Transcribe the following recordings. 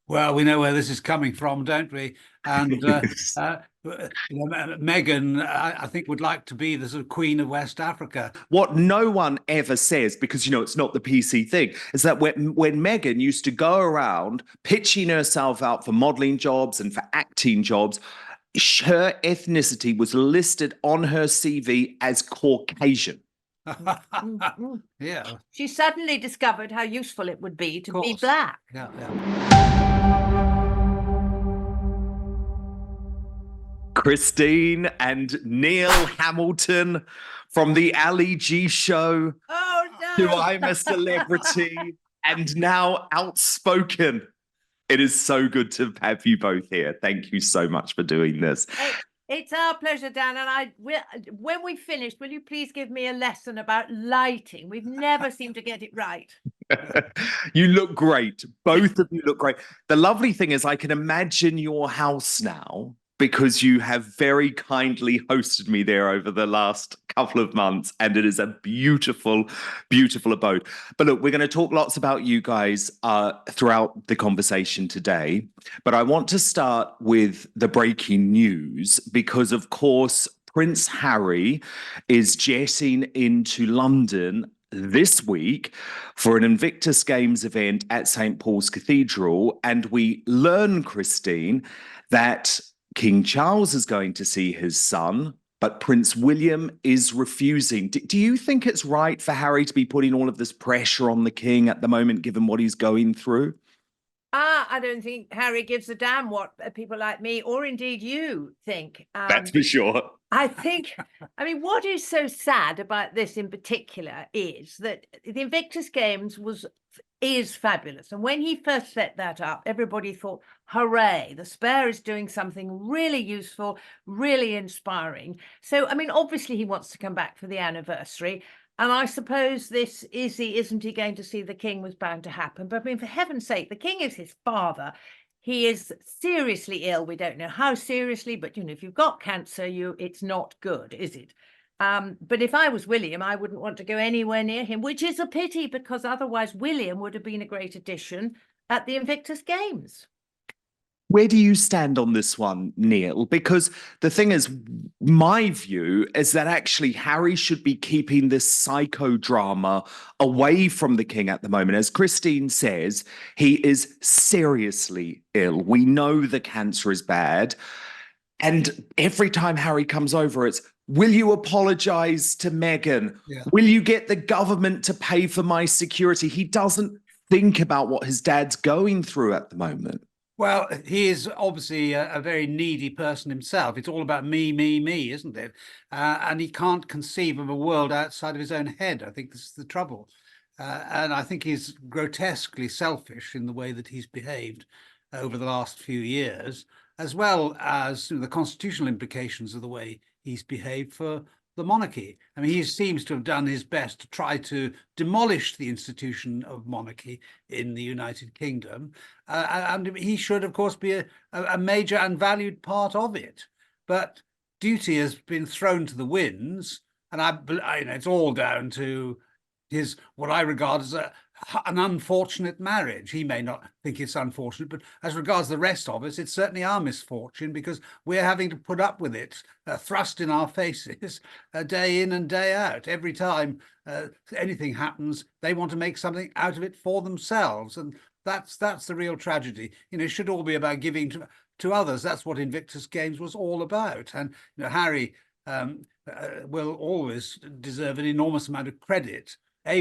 Well, we know where this is coming from, don't we? And Meghan, I think, would like to be the sort of Queen of West Africa. What no one ever says, because it's not the PC thing, is that when Meghan used to go around pitching herself out for modeling jobs and for acting jobs, her ethnicity was listed on her CV as Caucasian. Yeah, She suddenly discovered how useful it would be to of be course. black. Yeah, yeah. Christine and Neil Hamilton from the Ali G show Oh to no! I'm a Celebrity and now Outspoken. It is so good to have you both here. Thank you so much for doing this. It's our pleasure, Dan. And when we finish, will you please give me a lesson about lighting? We've never seemed to get it right. You look great. Both of you look great. The lovely thing is I can imagine your house now because you have very kindly hosted me there over the last couple of months, and it is a beautiful, beautiful abode. But look, we're going to talk lots about you guys throughout the conversation today. But I want to start with the breaking news because, of course, Prince Harry is jetting into London this week for an Invictus Games event at St. Paul's Cathedral. And we learn, Christine, that King Charles is going to see his son, but Prince William is refusing. Do you think it's right for Harry to be putting all of this pressure on the king at the moment, given what he's going through? I don't think Harry gives a damn what people like me, or indeed you, think. That's for sure. I mean, what is so sad about this in particular is that the Invictus Games is fabulous. And when he first set that up, everybody thought, hooray, the Spare is doing something really useful, really inspiring. So, I mean, obviously he wants to come back for the anniversary. And I suppose isn't he going to see the king was bound to happen. But I mean, for heaven's sake, the king is his father. He is seriously ill. We don't know how seriously, but, if you've got cancer, it's not good, is it? But if I was William, I wouldn't want to go anywhere near him, which is a pity because otherwise William would have been a great addition at the Invictus Games. Where do you stand on this one, Neil? Because the thing is, my view is that actually Harry should be keeping this psychodrama away from the king at the moment. As Christine says, he is seriously ill. We know the cancer is bad. And every time Harry comes over, it's, will you apologize to Meghan? Yeah. Will you get the government to pay for my security? He doesn't think about what his dad's going through at the moment. Well, he is obviously a very needy person himself. It's all about me, me, me, isn't it? And he can't conceive of a world outside of his own head. I think this is the trouble. And I think he's grotesquely selfish in the way that he's behaved over the last few years, as well as the constitutional implications of the way he's behaved for the monarchy. I mean, he seems to have done his best to try to demolish the institution of monarchy in the United Kingdom. And he should, of course, be a major and valued part of it. But duty has been thrown to the winds. And it's all down to what I regard as an unfortunate marriage. He may not think it's unfortunate, but as regards the rest of us, it's certainly our misfortune because we're having to put up with it, thrust in our faces, day in and day out. Every time anything happens, they want to make something out of it for themselves, and that's the real tragedy. It should all be about giving to others. That's what Invictus Games was all about. And Harry will always deserve an enormous amount of credit,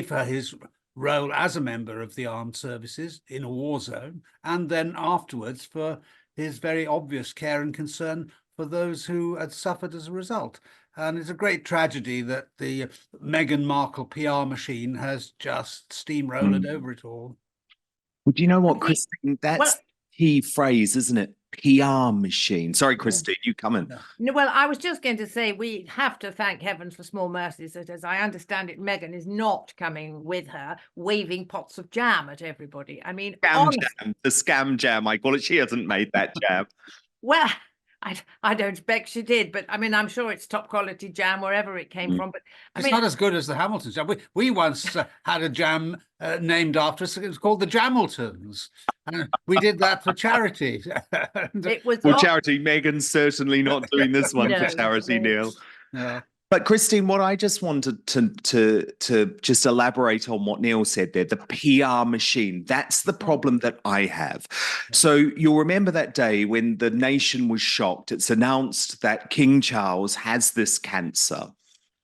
for his role as a member of the armed services in a war zone, and then afterwards for his very obvious care and concern for those who had suffered as a result. And it's a great tragedy that the Meghan Markle PR machine has just steamrolled over it all. Well, do you know what, Christine? That's key phrase, isn't it? PR machine. Sorry, Christine, you come in. No, well, I was just going to say we have to thank heavens for small mercies that, as I understand it, Meghan is not coming with her, waving pots of jam at everybody. I mean, the scam jam, I call it. She hasn't made that jam. Well, I don't expect she did, but I mean, I'm sure it's top quality jam wherever it came from. But I It's mean, not as good as the Hamilton jam. We once had a jam named after us. It was called the Jamiltons. We did that for charity. And, it was Well, charity, Megan's certainly not doing this one for No, charity, no. Neil. yeah. But Christine, what I just wanted to just elaborate on what Neil said there, the PR machine, that's the problem that I have. So you'll remember that day when the nation was shocked. It's announced that King Charles has this cancer.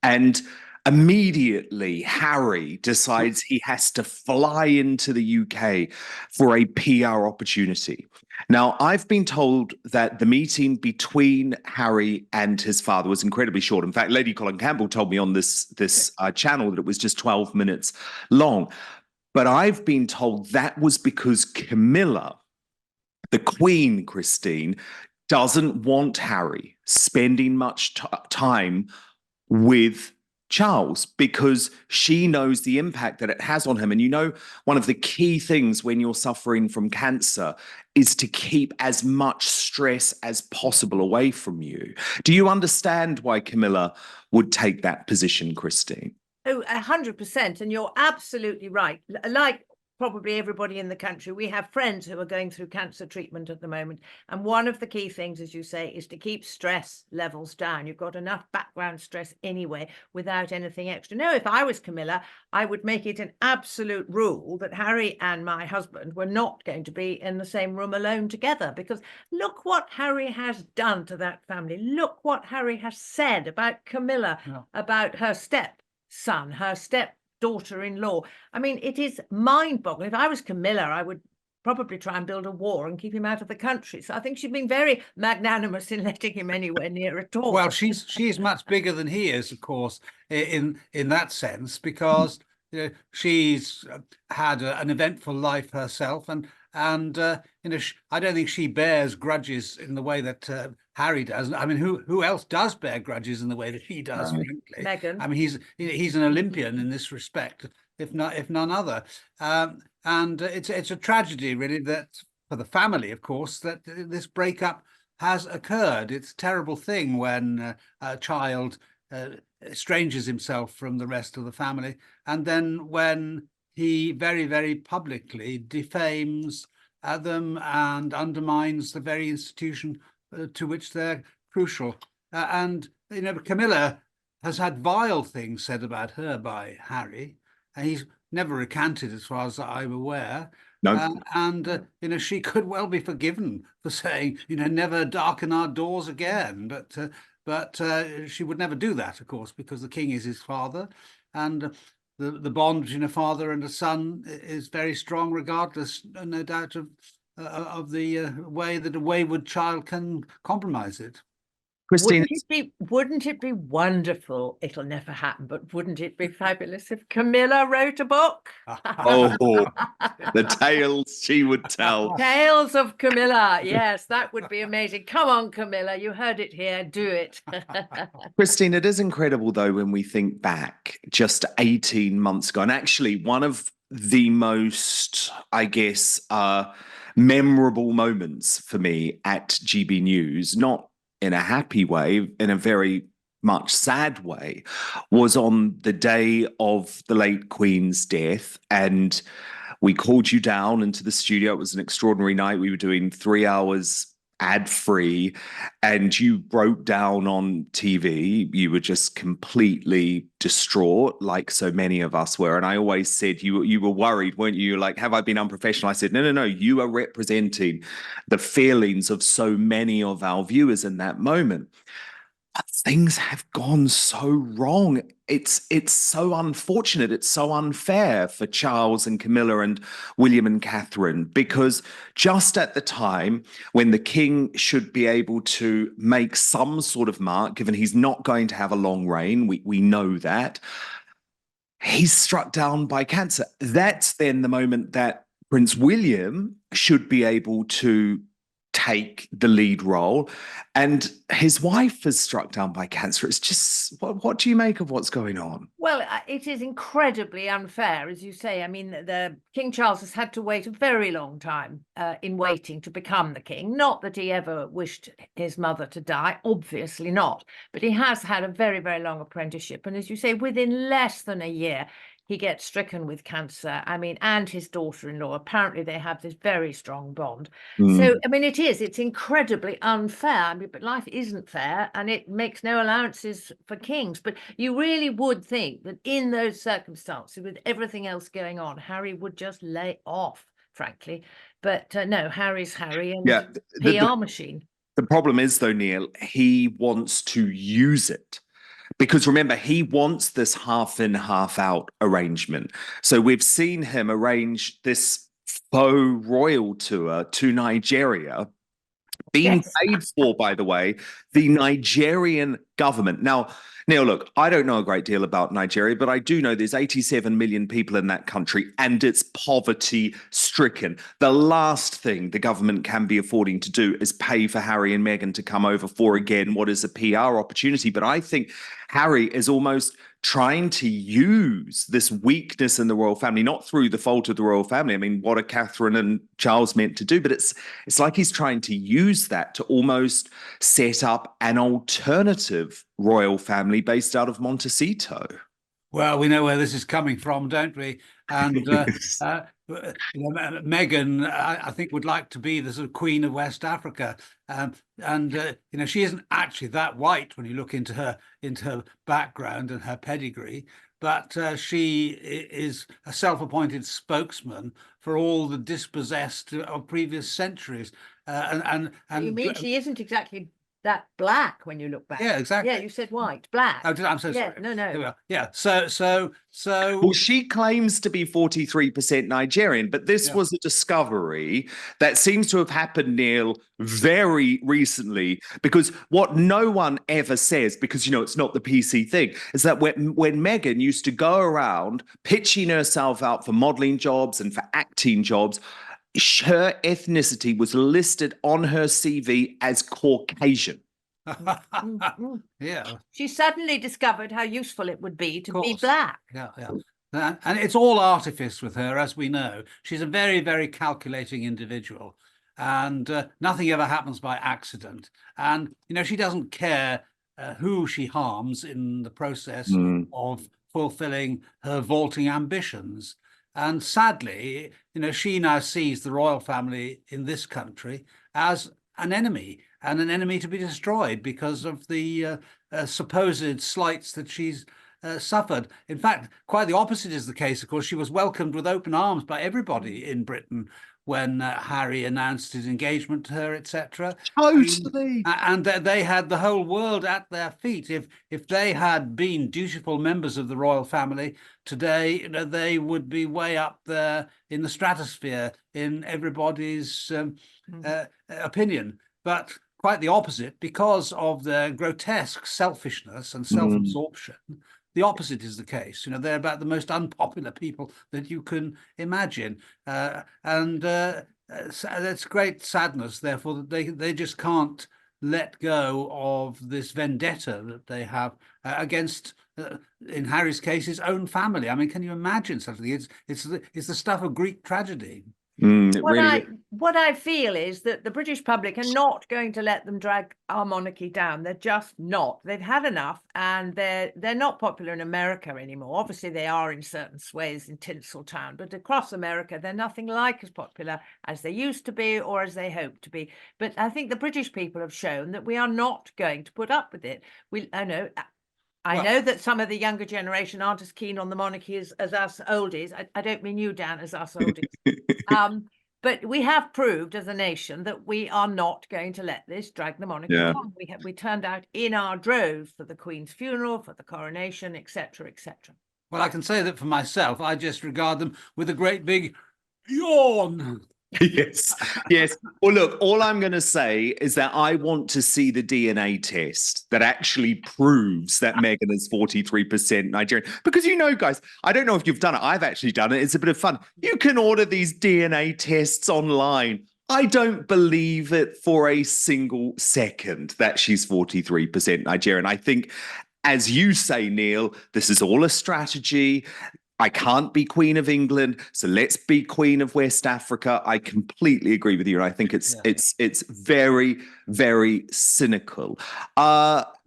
And immediately Harry decides he has to fly into the UK for a PR opportunity. Now, I've been told that the meeting between Harry and his father was incredibly short. In fact, Lady Colin Campbell told me on this channel that it was just 12 minutes long. But I've been told that was because Camilla, the Queen, Christine, doesn't want Harry spending much time with Charles because she knows the impact that it has on him. And you know, one of the key things when you're suffering from cancer is to keep as much stress as possible away from you. Do you understand why Camilla would take that position, Christine? Oh, 100%. And you're absolutely right. Like probably everybody in the country, we have friends who are going through cancer treatment at the moment. And one of the key things, as you say, is to keep stress levels down. You've got enough background stress anyway without anything extra. No, if I was Camilla, I would make it an absolute rule that Harry and my husband were not going to be in the same room alone together, because look what Harry has done to that family. Look what Harry has said about Camilla, about her stepson, her stepdaughter-in-law. I mean, it is mind-boggling. If I was Camilla, I would probably try and build a war and keep him out of the country. So I think she's been very magnanimous in letting him anywhere near at all. Well, she's much bigger than he is, of course, in that sense, because she's had an eventful life herself, and I don't think she bears grudges in the way that Harry does. I mean, who else does bear grudges in the way that he does? Frankly, Meghan. I mean, he's an Olympian in this respect, if none other. And it's a tragedy, really, that for the family, of course, that this breakup has occurred. It's a terrible thing when a child estranges himself from the rest of the family, and then when he very, very publicly defames them and undermines the very institution to which they're crucial. And Camilla has had vile things said about her by Harry, and he's never recanted, as far as I'm aware. No. And she could well be forgiven for saying, never darken our doors again. But she would never do that, of course, because the king is his father, and the bond between a father and a son is very strong, regardless, no doubt, of the way that a wayward child can compromise it. Christine, Wouldn't it be wonderful? It'll never happen, but wouldn't it be fabulous if Camilla wrote a book? oh, the tales she would tell. Tales of Camilla. Yes, that would be amazing. Come on, Camilla, you heard it here. Do it. Christine, it is incredible, though, when we think back just 18 months ago. And actually, one of the most, I guess, memorable moments for me at GB News, not in a happy way, in a very much sad way, was on the day of the late Queen's death. And we called you down into the studio. It was an extraordinary night. We were doing 3 hours ad-free, and you broke down on TV. You were just completely distraught, like so many of us were. And I always said you were worried, weren't you? You're like, have I been unprofessional? I said, no. You are representing the feelings of so many of our viewers in that moment. But things have gone so wrong. It's so unfortunate. It's so unfair for Charles and Camilla and William and Catherine, because just at the time when the king should be able to make some sort of mark, given he's not going to have a long reign, we know that, he's struck down by cancer. That's then the moment that Prince William should be able to take the lead role, and his wife is struck down by cancer. It's just, what do you make of what's going on? Well, it is incredibly unfair, as you say. I mean, the King Charles has had to wait a very long time in waiting to become the king. Not that he ever wished his mother to die, obviously not. But he has had a very, very long apprenticeship. And as you say, within less than a year, he gets stricken with cancer. I mean, and his daughter-in-law, apparently they have this very strong bond. So, I mean, it's incredibly unfair. I mean, but life isn't fair, and it makes no allowances for kings. But you really would think that in those circumstances, with everything else going on, Harry would just lay off, frankly. But no, Harry's Harry and PR machine. The problem is, though, Neil, he wants to use it. Because remember, he wants this half in, half out arrangement. So we've seen him arrange this faux royal tour to Nigeria, being paid for, by the way, the Nigerian government. Now, Neil, look, I don't know a great deal about Nigeria, but I do know there's 87 million people in that country, and it's poverty stricken. The last thing the government can be affording to do is pay for Harry and Meghan to come over for, again, what is a PR opportunity. But I think Harry is almost trying to use this weakness in the royal family, not through the fault of the royal family. I mean, what are Catherine and Charles meant to do? But it's like he's trying to use that to almost set up an alternative royal family based out of Montecito. Well, we know where this is coming from, don't we? And Meghan, I think, would like to be the sort of Queen of West Africa, she isn't actually that white when you look into her background and her pedigree, but she is a self-appointed spokesman for all the dispossessed of previous centuries. And you mean she isn't exactly that black when you look back? Yeah, exactly. Yeah, you said white, black. Oh, I'm so sorry. No. Yeah. So. Well, she claims to be 43% Nigerian, but this was a discovery that seems to have happened, Neil, very recently. Because what no one ever says, because it's not the PC thing, is that when Meghan used to go around pitching herself out for modeling jobs and for acting jobs, her ethnicity was listed on her CV as Caucasian. Yeah. She suddenly discovered how useful it would be to be black. Yeah. And it's all artifice with her, as we know. She's a very, very calculating individual, and nothing ever happens by accident. And, she doesn't care who she harms in the process of fulfilling her vaulting ambitions. And sadly, she now sees the royal family in this country as an enemy, and an enemy to be destroyed because of the supposed slights that she's suffered. In fact, quite the opposite is the case. Of course, she was welcomed with open arms by everybody in Britain when Harry announced his engagement to her, etc. Totally. And they had the whole world at their feet. If they had been dutiful members of the royal family today, they would be way up there in the stratosphere in everybody's opinion. But quite the opposite, because of their grotesque selfishness and self-absorption. The opposite is the case. They're about the most unpopular people that you can imagine. And it's great sadness, therefore, that they just can't let go of this vendetta that they have against, in Harry's case, his own family. I mean, can you imagine something? It's the stuff of Greek tragedy. What I feel is that the British public are not going to let them drag our monarchy down. They're just not. They've had enough, and they're not popular in America anymore. Obviously, they are in certain sways in Tinseltown, but across America, they're nothing like as popular as they used to be or as they hoped to be. But I think the British people have shown that we are not going to put up with it. I know that some of the younger generation aren't as keen on the monarchy as us oldies. I don't mean you, Dan, as us oldies. But we have proved as a nation that we are not going to let this drag the monarchy down. We turned out in our droves for the Queen's funeral, for the coronation, etc., etc. Well, I can say that for myself, I just regard them with a great big yawn. Yes. Well, look, all I'm going to say is that I want to see the DNA test that actually proves that Meghan is 43% Nigerian. Because guys, I don't know if you've done it. I've actually done it. It's a bit of fun. You can order these DNA tests online. I don't believe it for a single second that she's 43% Nigerian. I think, as you say, Neil, this is all a strategy. I can't be Queen of England, so let's be Queen of West Africa. I completely agree with you, and I think it's very, very cynical.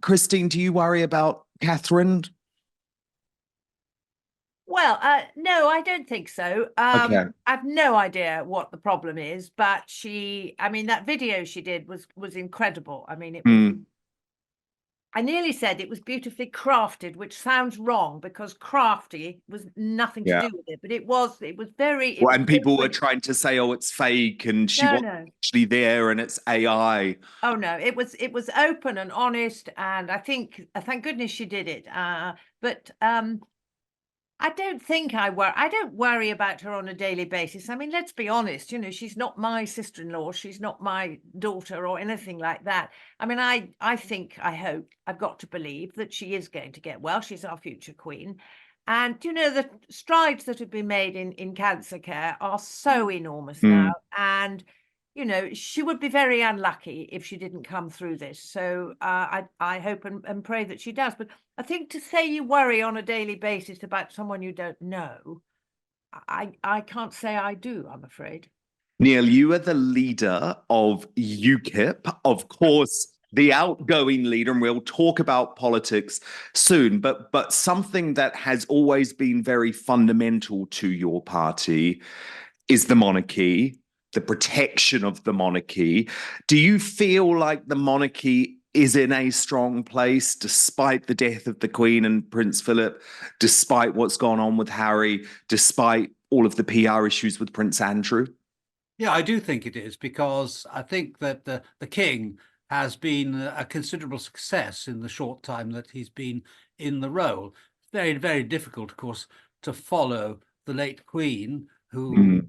Christine, do you worry about Catherine? Well, no, I don't think so. Okay. I've no idea what the problem is, but I mean, that video she did was incredible. I mean, it was, I nearly said it was beautifully crafted, which sounds wrong because crafty was nothing to do with it, but it was very. Well, and people were trying to say, "Oh, it's fake," and she wasn't actually there, and it's AI. Oh no, it was open and honest, and I think thank goodness she did it. But I don't think I don't worry about her on a daily basis. I mean, let's be honest, you know, she's not my sister-in-law, she's not my daughter or anything like that. I mean, I think, I hope, I've got to believe that she is going to get well. She's our future queen. And, you know, the strides that have been made in cancer care are so enormous now. And, you know, she would be very unlucky if she didn't come through this. So I hope and pray that she does. But I think to say you worry on a daily basis about someone you don't know, I can't say I do, I'm afraid. Neil, you are the leader of UKIP, of course, the outgoing leader, and we'll talk about politics soon. But something that has always been very fundamental to your party is the monarchy, the protection of the monarchy. Do you feel like the monarchy is in a strong place despite the death of the Queen and Prince Philip, despite what's gone on with Harry, despite all of the PR issues with Prince Andrew? Yeah, I do think it is, because I think that the King has been a considerable success in the short time that he's been in the role. Very, very difficult, of course, to follow the late Queen, who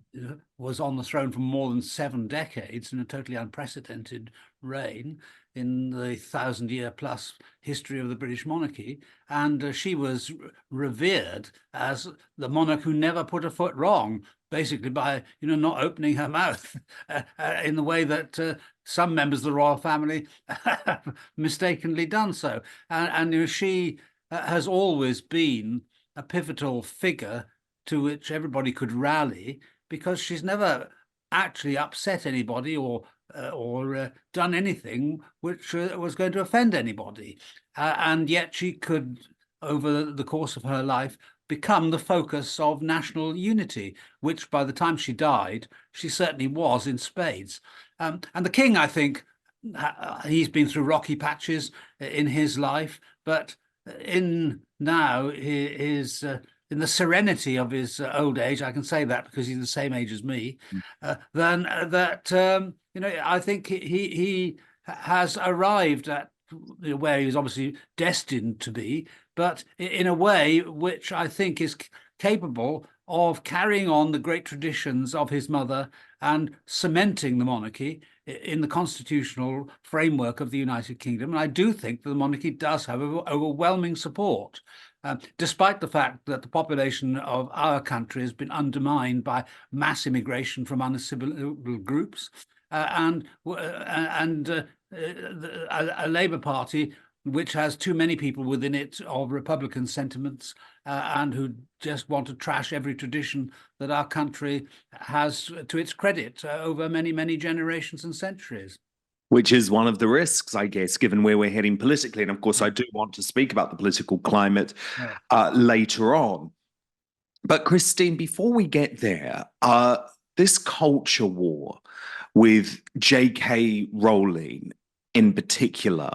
was on the throne for more than 7 decades in a totally unprecedented reign in the 1,000-year-plus history of the British monarchy. And she was revered as the monarch who never put a foot wrong, basically by, you know, not opening her mouth in the way that some members of the royal family have mistakenly done so. And you know, she has always been a pivotal figure to which everybody could rally, because she's never actually upset anybody or done anything which was going to offend anybody. And yet she could, over the course of her life, become the focus of national unity, which by the time she died, she certainly was in spades. And the King, I think, he's been through rocky patches in his life, but in the serenity of his old age, I can say that because he's the same age as me, you know, I think he has arrived at where he was obviously destined to be, but in a way which I think is capable of carrying on the great traditions of his mother and cementing the monarchy in the constitutional framework of the United Kingdom. And I do think that the monarchy does have overwhelming support, despite the fact that the population of our country has been undermined by mass immigration from unassimilable groups, and a Labour Party which has too many people within it of Republican sentiments, and who just want to trash every tradition that our country has to its credit over many, many generations and centuries. Which is one of the risks, I guess, given where we're heading politically. And of course, I do want to speak about the political climate later on. But Christine, before we get there, this culture war with JK Rowling in particular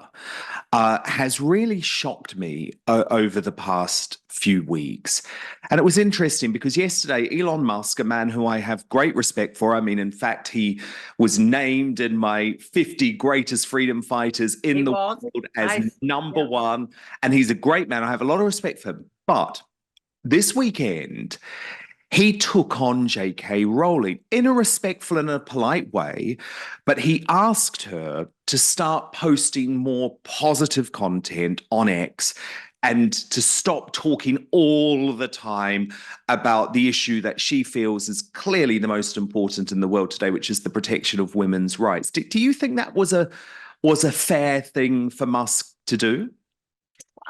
has really shocked me over the past few weeks. And it was interesting because yesterday, Elon Musk, a man who I have great respect for, I mean, in fact, he was named in my 50 greatest freedom fighters in the world as number one. And he's a great man. I have a lot of respect for him. But this weekend, he took on JK Rowling in a respectful and a polite way, but he asked her to start posting more positive content on X and to stop talking all the time about the issue that she feels is clearly the most important in the world today, which is the protection of women's rights. Do you think that was a fair thing for Musk to do?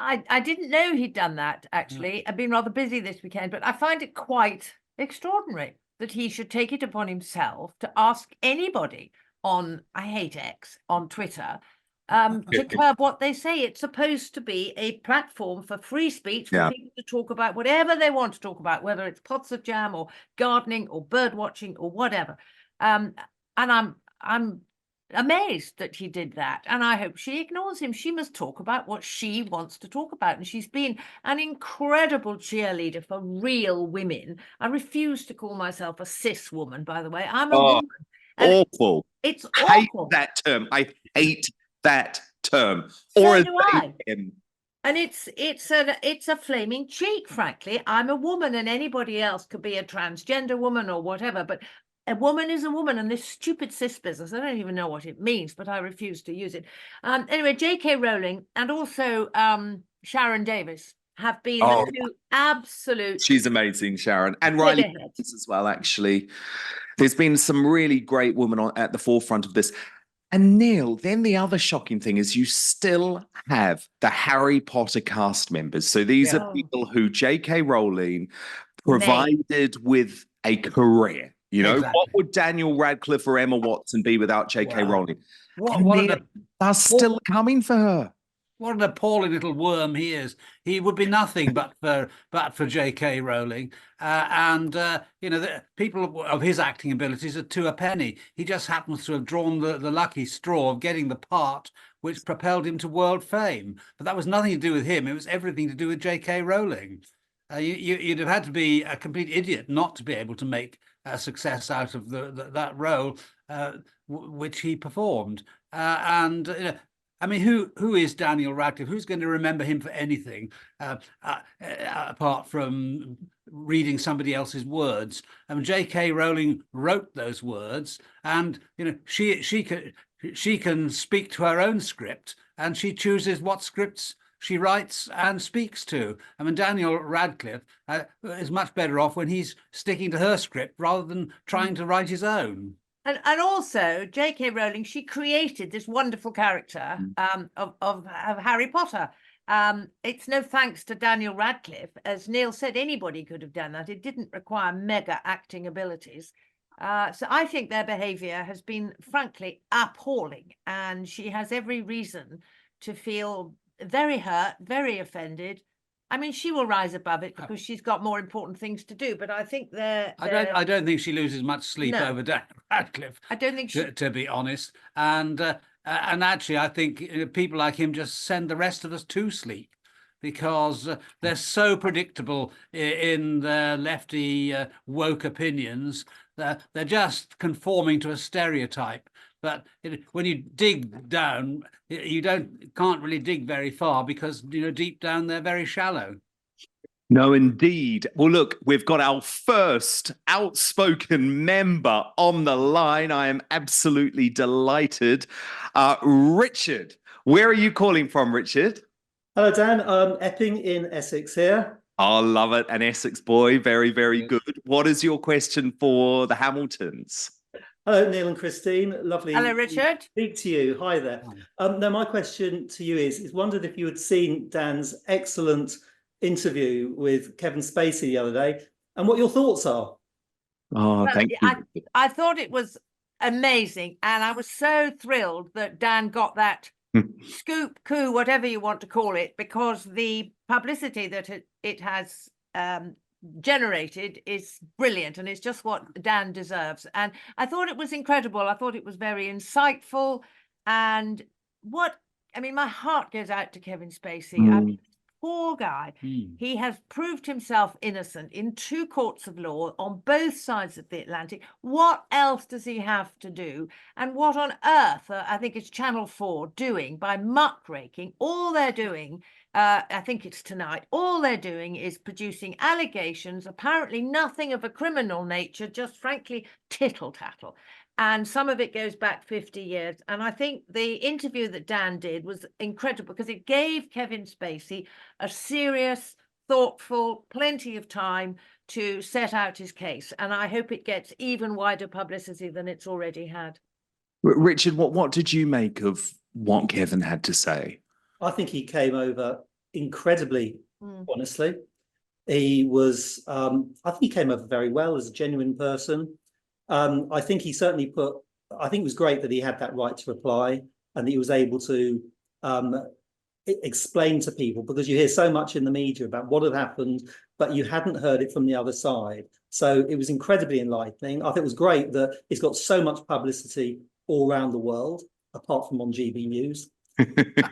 I didn't know he'd done that, actually. I've been rather busy this weekend, but I find it quite extraordinary that he should take it upon himself to ask anybody on, I hate X, on Twitter, to curb what they say. It's supposed to be a platform for free speech for people to talk about whatever they want to talk about, whether it's pots of jam or gardening or bird watching or whatever. And I'm amazed that he did that, and I hope she ignores him. She must talk about what she wants to talk about, and she's been an incredible cheerleader for real women. I refuse to call myself a cis woman, by the way. I'm a woman. Awful. It's awful. I hate that term. I hate that term. So or do I. And it's a flaming cheek, frankly. I'm a woman, and anybody else could be a transgender woman or whatever, but a woman is a woman, and this stupid cis business, I don't even know what it means, but I refuse to use it. Anyway, JK Rowling and also Sharon Davis have been the two absolute... She's amazing, Sharon. And Riley as well, actually. There's been some really great women at the forefront of this. And Neil, then the other shocking thing is you still have the Harry Potter cast members. So these are people who JK Rowling provided with a career. You know, what would Daniel Radcliffe or Emma Watson be without JK Rowling? They're still coming for her. What an appalling little worm he is. He would be nothing but for J.K. Rowling. You know, the people of his acting abilities are two a penny. He just happens to have drawn the lucky straw of getting the part which propelled him to world fame. But that was nothing to do with him. It was everything to do with J.K. Rowling. You'd have had to be a complete idiot not to be able to make a success out of that role which he performed. You know, I mean, who is Daniel Radcliffe? Who's going to remember him for anything apart from reading somebody else's words? I mean, J.K. Rowling wrote those words, and you know she can speak to her own script, and she chooses what scripts she writes and speaks to. I mean, Daniel Radcliffe is much better off when he's sticking to her script rather than trying to write his own. And also, J.K. Rowling, she created this wonderful character of Harry Potter. It's no thanks to Daniel Radcliffe. As Neil said, anybody could have done that. It didn't require mega acting abilities. So I think their behaviour has been, frankly, appalling. And she has every reason to feel very hurt, very offended. I mean, she will rise above it because she's got more important things to do. But I think I don't think she loses much sleep over Daniel Radcliffe. I don't think she... to be honest. And actually, I think people like him just send the rest of us to sleep because they're so predictable in their lefty woke opinions. They're just conforming to a stereotype. But when you dig down, you can't really dig very far because, you know, deep down they're very shallow. No, indeed. Well, look, we've got our first outspoken member on the line. I am absolutely delighted. Richard, where are you calling from, Richard? Hello, Dan. Eping in Essex here. I love it. An Essex boy. Very, very good. What is your question for the Hamiltons? Hello, Neil and Christine. Lovely. Hello, Richard. To speak to you. Hi there. Now, my question to you is wondered if you had seen Dan's excellent interview with Kevin Spacey the other day and what your thoughts are. Oh, thank you. I thought it was amazing. And I was so thrilled that Dan got that scoop, coup, whatever you want to call it, because the publicity that it has generated is brilliant, and it's just what Dan deserves. And I thought it was incredible. I thought it was very insightful. And my heart goes out to Kevin Spacey. I mean, poor guy. He has proved himself innocent in 2 courts of law on both sides of the Atlantic. What else does he have to do? And what on earth, I think it's Channel 4 doing by muckraking? All they're doing, I think it's tonight, all they're doing is producing allegations, apparently nothing of a criminal nature, just frankly tittle-tattle. And some of it goes back 50 years. And I think the interview that Dan did was incredible because it gave Kevin Spacey a serious, thoughtful, plenty of time to set out his case. And I hope it gets even wider publicity than it's already had. Richard, what did you make of what Kevin had to say? I think he came over incredibly honestly. He was, I think he came over very well as a genuine person. I think he certainly I think it was great that he had that right to reply and that he was able to explain to people, because you hear so much in the media about what had happened, but you hadn't heard it from the other side. So it was incredibly enlightening. I think it was great that it's got so much publicity all around the world, apart from on GB News.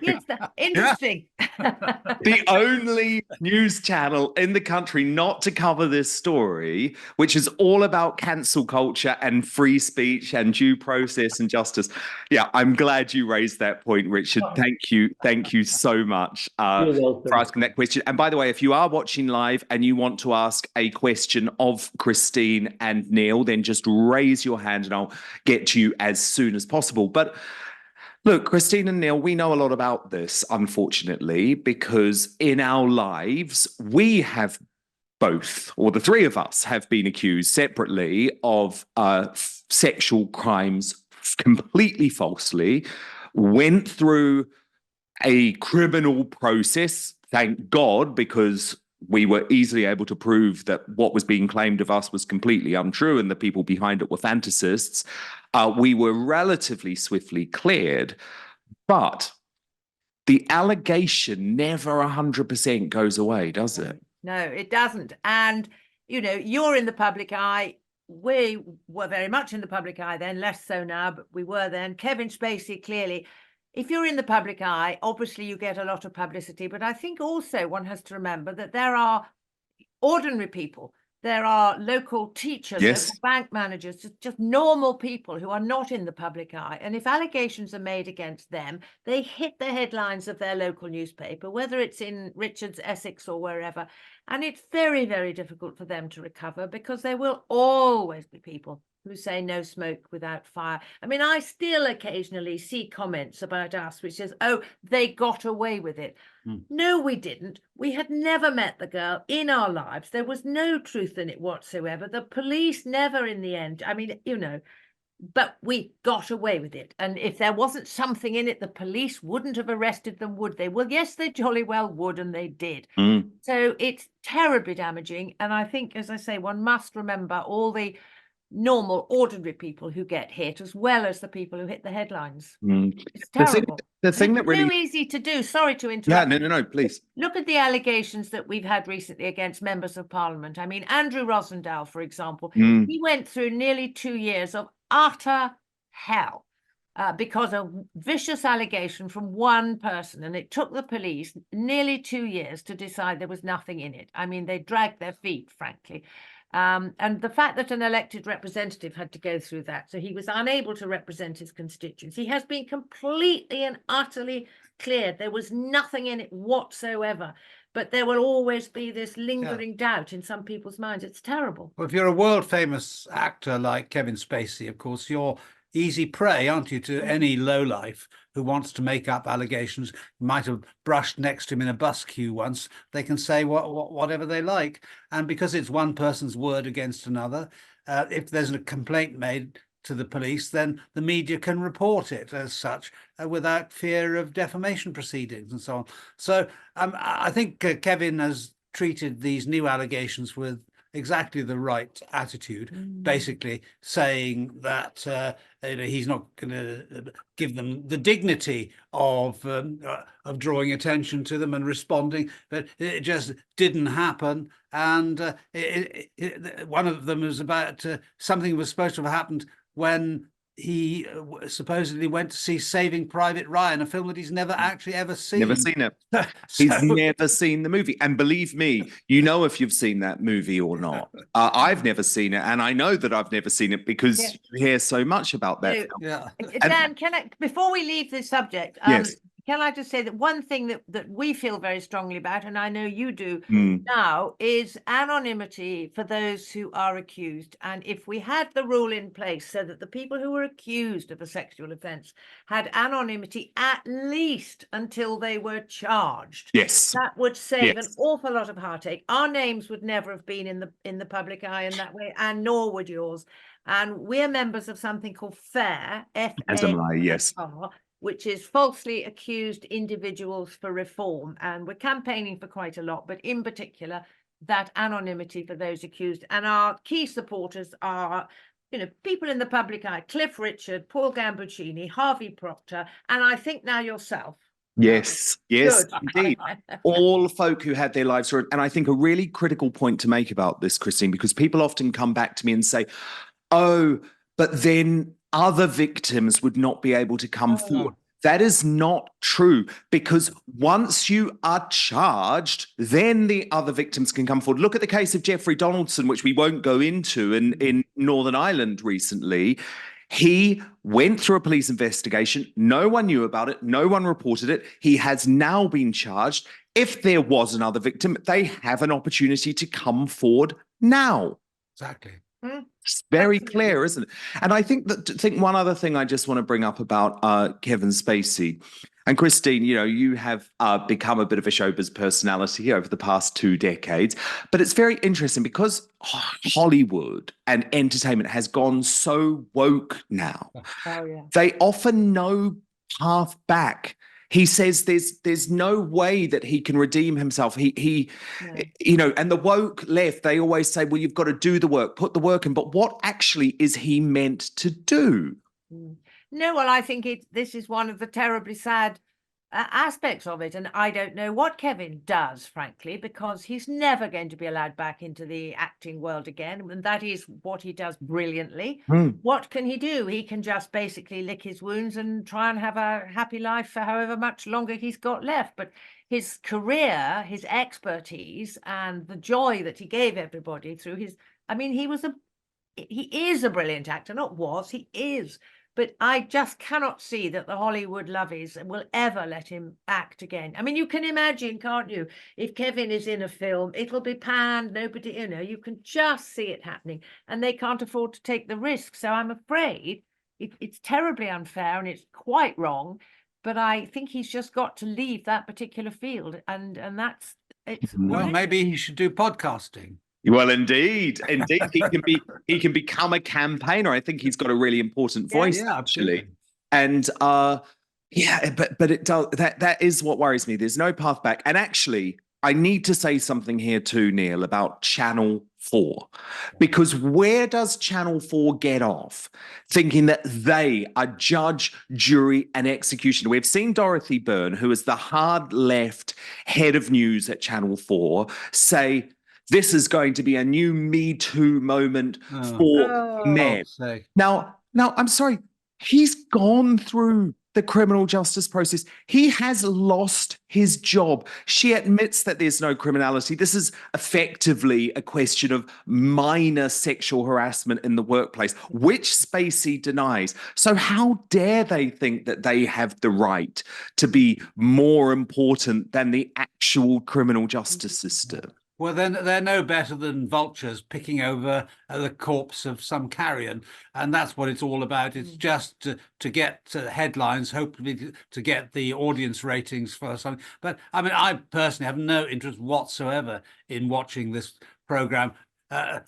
Yes, interesting. The only news channel in the country not to cover this story, which is all about cancel culture and free speech and due process and justice. Yeah, I'm glad you raised that point, Richard. Thank you so much for asking that question. And by the way, if you are watching live and you want to ask a question of Christine and Neil, then just raise your hand and I'll get to you as soon as possible. But look, Christine and Neil, we know a lot about this, unfortunately, because in our lives, we have both, or the three of us have been accused separately of sexual crimes completely falsely, went through a criminal process, thank God, because we were easily able to prove that what was being claimed of us was completely untrue and the people behind it were fantasists. We were relatively swiftly cleared, but the allegation never 100% goes away, does it? No, it doesn't. And, you know, you're in the public eye. We were very much in the public eye then, less so now, but we were then. Kevin Spacey, clearly. If you're in the public eye, obviously you get a lot of publicity, but I think also one has to remember that there are ordinary people. There are local teachers, yes, local bank managers, just normal people who are not in the public eye. And if allegations are made against them, they hit the headlines of their local newspaper, whether it's in Richard's, Essex or wherever. And it's very, very difficult for them to recover because there will always be people who say no smoke without fire. I mean, I still occasionally see comments about us, which says, oh, they got away with it. No, we didn't. We had never met the girl in our lives. There was no truth in it whatsoever. The police never in the end. I mean, you know, but we got away with it. And if there wasn't something in it, the police wouldn't have arrested them, would they? Well, yes, they jolly well would, and they did. So it's terribly damaging. And I think, as I say, one must remember all the normal, ordinary people who get hit, as well as the people who hit the headlines. It's terrible. The thing that really... It's so easy to do. Sorry to interrupt. Yeah, no, please. Look at the allegations that we've had recently against members of parliament. I mean, Andrew Rosendahl, for example, he went through nearly 2 years of utter hell because of vicious allegation from one person. And it took the police nearly 2 years to decide there was nothing in it. I mean, they dragged their feet, frankly. And the fact that an elected representative had to go through that, so he was unable to represent his constituents, he has been completely and utterly cleared. There was nothing in it whatsoever, but there will always be this lingering doubt in some people's minds. It's terrible. Well, if you're a world famous actor like Kevin Spacey, of course, you're easy prey, aren't you, to any lowlife who wants to make up allegations. Might have brushed next to him in a bus queue once. They can say whatever they like. And because it's one person's word against another, if there's a complaint made to the police, then the media can report it as such without fear of defamation proceedings and so on. So I think Kevin has treated these new allegations with exactly the right attitude, basically saying that he's not going to give them the dignity of drawing attention to them and responding, but it just didn't happen. And one of them was about something was supposed to have happened when he supposedly went to see Saving Private Ryan, a film that he's never actually ever seen. Never seen it. He's never seen the movie. And believe me, you know if you've seen that movie or not. I've never seen it. And I know that I've never seen it because you hear so much about that film. Dan, can I, before we leave this subject, yes. can I just say that one thing that we feel very strongly about, and I know you do Mm. now, is anonymity for those who are accused. And if we had the rule in place so that the people who were accused of a sexual offence had anonymity at least until they were charged, Yes. that would save an Yes. awful lot of heartache. Our names would never have been in the public eye in that way, and nor would yours. And we're members of something called FAIR, As am I, yes. FAIR, which is falsely accused individuals for reform. And we're campaigning for quite a lot, but in particular, that anonymity for those accused. And our key supporters are, you know, people in the public eye: Cliff Richard, Paul Gambuccini, Harvey Proctor, and I think now yourself. Yes, yes, Good. indeed. All folk who had their lives ruined. And I think a really critical point to make about this, Christine, because people often come back to me and say, oh, but then other victims would not be able to come forward. That is not true, because once you are charged, then the other victims can come forward. Look at the case of Jeffrey Donaldson, which we won't go into, in Northern Ireland recently. He went through a police investigation. No one knew about it. No one reported it. He has now been charged. If there was another victim, they have an opportunity to come forward now. Exactly. It's very Absolutely. clear, isn't it? And I think one other thing I just want to bring up about Kevin Spacey. And Christine, you know, you have become a bit of a showbiz personality over the past 2 decades. But it's very interesting because Hollywood and entertainment has gone so woke now. Oh, yeah. They offer no path back. He says there's no way that he can redeem himself. He No. you know, and the woke left, they always say, well, you've got to do the work, put the work in. But what actually is he meant to do? No, well, I think this is one of the terribly sad aspects of it. And I don't know what Kevin does, frankly, because he's never going to be allowed back into the acting world again. And that is what he does brilliantly. What can he do? He can just basically lick his wounds and try and have a happy life for however much longer he's got left. But his career, his expertise, and the joy that he gave everybody through his, I mean, he is a brilliant actor, not was, he is. But I just cannot see that the Hollywood lovies will ever let him act again. I mean, you can imagine, can't you? If Kevin is in a film, it'll be panned. Nobody, you know, you can just see it happening, and they can't afford to take the risk. So I'm afraid it's terribly unfair and it's quite wrong. But I think he's just got to leave that particular field, and that's it's. Well, maybe he should do podcasting. Well, indeed, he can become a campaigner. I think he's got a really important voice, Yeah, actually. absolutely. And yeah, but it does that is what worries me. There's no path back. And actually, I need to say something here too, Neil, about Channel 4. Because where does Channel 4 get off thinking that they are judge, jury, and executioner? We've seen Dorothy Byrne, who is the hard left head of news at Channel 4, say, this is going to be a new Me Too moment for men. Now, I'm sorry, he's gone through the criminal justice process. He has lost his job. She admits that there's no criminality. This is effectively a question of minor sexual harassment in the workplace, which Spacey denies. So how dare they think that they have the right to be more important than the actual criminal justice system? Well, then they're no better than vultures picking over the corpse of some carrion, and that's what it's all about. It's just to get headlines, hopefully to get the audience ratings for something. But I mean, I personally have no interest whatsoever in watching this program.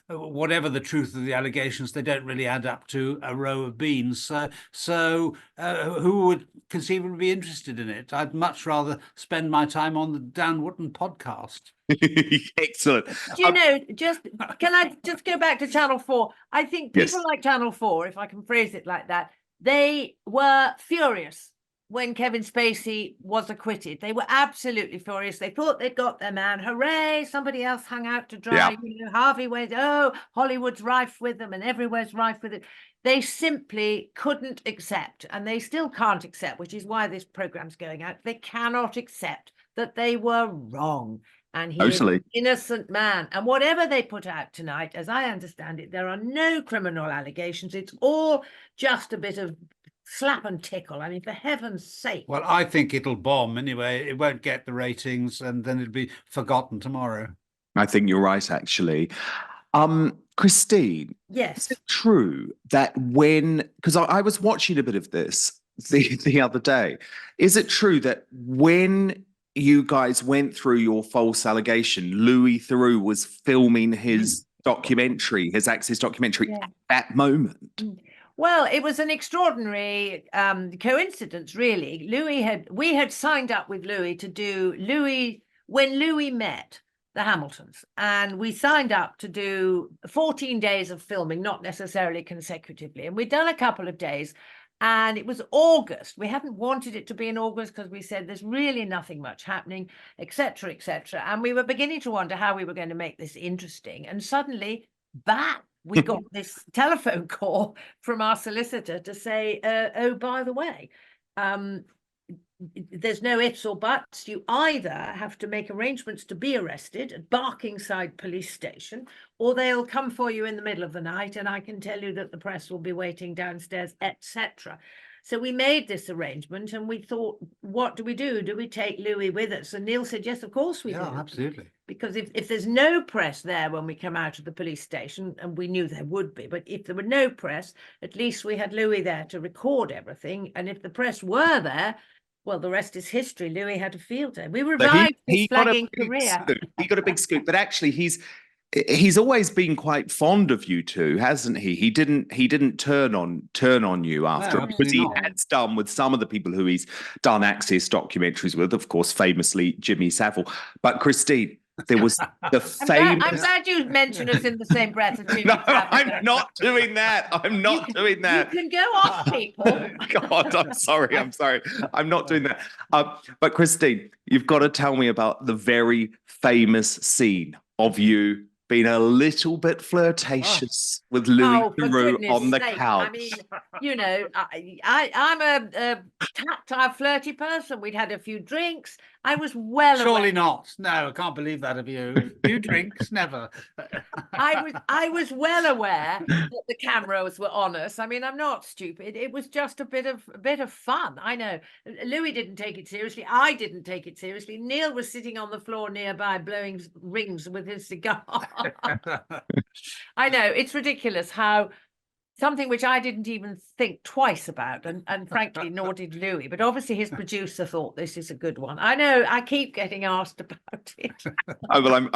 Whatever the truth of the allegations, they don't really add up to a row of beans. So who would conceivably be interested in it? I'd much rather spend my time on the Dan Wootton podcast. Excellent. Do you know, can I just go back to Channel 4? I think people like Channel 4, if I can phrase it like that, they were furious when Kevin Spacey was acquitted. They were absolutely furious. They thought they'd got their man. Hooray, somebody else hung out to dry. Yeah. You know, Harvey Wade, oh, Hollywood's rife with them and everywhere's rife with it. They simply couldn't accept, and they still can't accept, which is why this program's going out. They cannot accept that they were wrong. And he is an innocent man. And whatever they put out tonight, as I understand it, there are no criminal allegations. It's all just a bit of slap and tickle. I mean, for heaven's sake. Well, I think it'll bomb anyway. It won't get the ratings, and then it'll be forgotten tomorrow. I think you're right, actually. Christine, Yes. is it true that because I was watching a bit of this the other day, is it true that when you guys went through your false allegation, Louis Theroux was filming his documentary, his Access documentary at that moment? Well, it was an extraordinary coincidence, really. We had signed up with Louis to do when Louis met the Hamiltons, and we signed up to do 14 days of filming, not necessarily consecutively. And we'd done a couple of days, and it was August. We hadn't wanted it to be in August because we said there's really nothing much happening, etc., etc. And we were beginning to wonder how we were going to make this interesting. And suddenly, we got this telephone call from our solicitor to say, oh, by the way, there's no ifs or buts. You either have to make arrangements to be arrested at Barkingside police station, or they'll come for you in the middle of the night, and I can tell you that the press will be waiting downstairs, etc. So we made this arrangement, and we thought, what do we do? Do we take Louis with us? And Neil said, yes, of course we do. Yeah, absolutely. Because if there's no press there when we come out of the police station, and we knew there would be, but if there were no press, at least we had Louis there to record everything. And if the press were there, well, the rest is history. Louis had a field day. We revived his flagging career. He got a big scoop, but actually he's always been quite fond of you two, hasn't he? He didn't turn on you after, because he has done with some of the people who he's done Access documentaries with, of course, famously Jimmy Savile. But Christine, there was the famous. I'm glad you mentioned us in the same breath as Jimmy No, Savile. I'm not doing that. I'm not doing that. You can go off, people. God, I'm sorry. I'm not doing that. But Christine, you've got to tell me about the very famous scene of you being a little bit flirtatious with Louis Theroux on the couch. I mean, you know, I'm a tactile, flirty person. We'd had a few drinks. I was well Surely aware. not. No, I can't believe that of you. Few drinks, never. I was well aware that the cameras were on us. I mean, I'm not stupid. It was just a bit of fun. I know Louis didn't take it seriously. I didn't take it seriously. Neil was sitting on the floor nearby, blowing rings with his cigar. I know, it's ridiculous how something which I didn't even think twice about, and frankly, nor did Louis, but obviously his producer thought this is a good one. I know, I keep getting asked about it. Oh, well,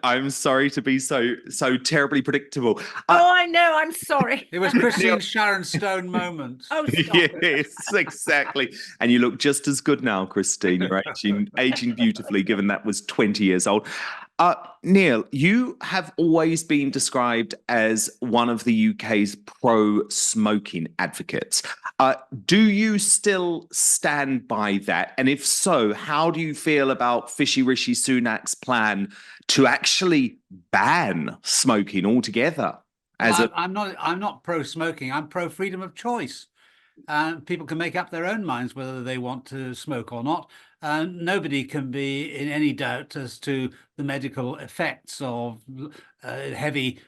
I'm sorry to be so terribly predictable. Oh, I know, I'm sorry. It was Christine's Sharon Stone moment. Oh, stop it. Yes, exactly. And you look just as good now, Christine. You're aging beautifully, given that was 20 years old. Neil, you have always been described as one of the UK's pro-smoking advocates. Do you still stand by that? And if so, how do you feel about Fishy Rishi Sunak's plan to actually ban smoking altogether? I'm not pro-smoking. I'm pro-freedom of choice. People can make up their own minds whether they want to smoke or not. Nobody can be in any doubt as to the medical effects of heavy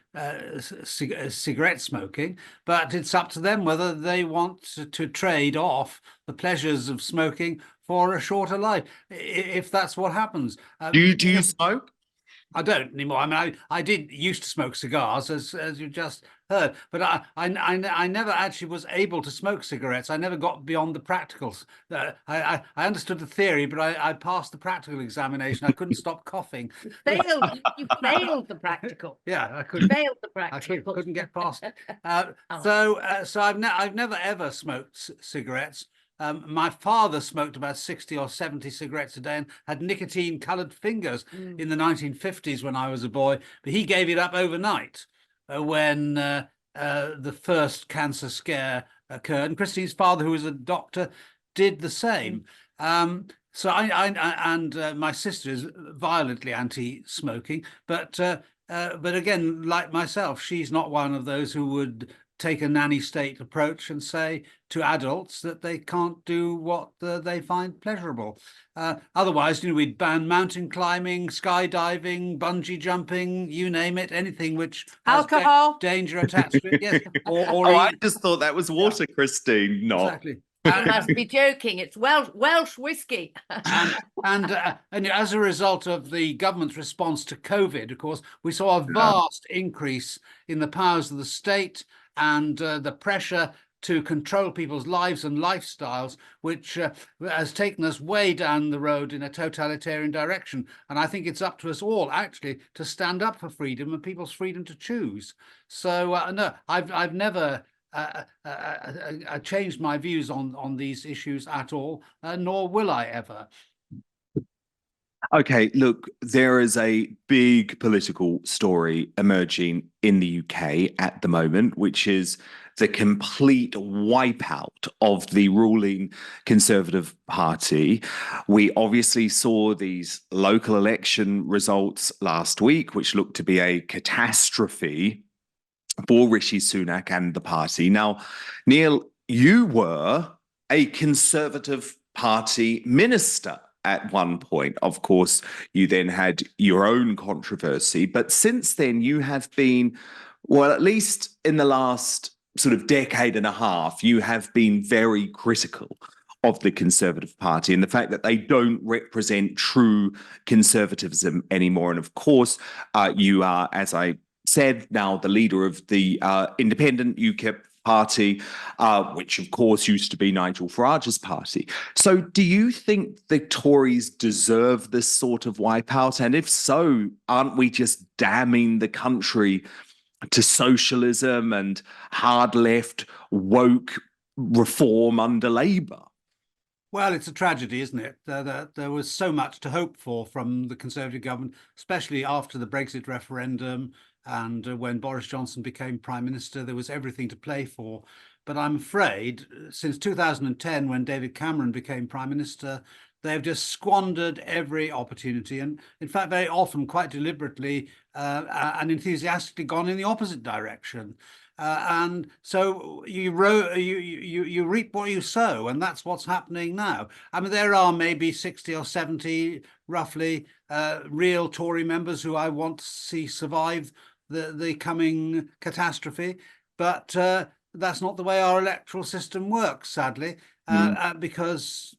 cigarette smoking, but it's up to them whether they want to trade off the pleasures of smoking for a shorter life, if that's what happens. Do you smoke? I don't anymore. I mean, I did used to smoke cigars, as you just heard, but I never actually was able to smoke cigarettes. I never got beyond the practicals. I understood the theory, but I passed the practical examination. I couldn't stop coughing. You failed the practical. Yeah, I couldn't. Failed the practical. I couldn't get past. So I've never ever smoked cigarettes. My father smoked about 60 or 70 cigarettes a day and had nicotine-coloured fingers in the 1950s when I was a boy, but he gave it up overnight when the first cancer scare occurred. And Christine's father, who was a doctor, did the same. So my sister is violently anti-smoking, but again, like myself, she's not one of those who would take a nanny state approach and say to adults that they can't do what they find pleasurable. Otherwise, we'd ban mountain climbing, skydiving, bungee jumping, you name it, anything which has Alcohol. danger attached to it. Yes, or I just thought that was water, Christine. Not exactly. You must be joking. It's Welsh whiskey. And as a result of the government's response to COVID, of course, we saw a vast increase in the powers of the state and the pressure to control people's lives and lifestyles, which has taken us way down the road in a totalitarian direction. And I think it's up to us all, actually, to stand up for freedom and people's freedom to choose. So, no, I've never changed my views on these issues at all, nor will I ever. Okay, look, there is a big political story emerging in the UK at the moment, which is the complete wipeout of the ruling Conservative Party. We obviously saw these local election results last week, which looked to be a catastrophe for Rishi Sunak and the party. Now, Neil, you were a Conservative Party minister at one point. Of course, you then had your own controversy, but since then you have been, well, at least in the last sort of decade and a half, you have been very critical of the Conservative Party and the fact that they don't represent true conservatism anymore. And of course, you are, as I said, now the leader of the independent UKIP party, which of course used to be Nigel Farage's party. So do you think the Tories deserve this sort of wipeout? And if so, aren't we just damning the country to socialism and hard left woke reform under Labour? Well, it's a tragedy, isn't it? There was so much to hope for from the Conservative government, especially after the Brexit referendum. And when Boris Johnson became Prime Minister, there was everything to play for. But I'm afraid since 2010, when David Cameron became Prime Minister, they've just squandered every opportunity. And in fact, very often, quite deliberately and enthusiastically gone in the opposite direction. And so you reap what you sow, and that's what's happening now. I mean, there are maybe 60 or 70, roughly, real Tory members who I want to see survive the coming catastrophe, but that's not the way our electoral system works, sadly, because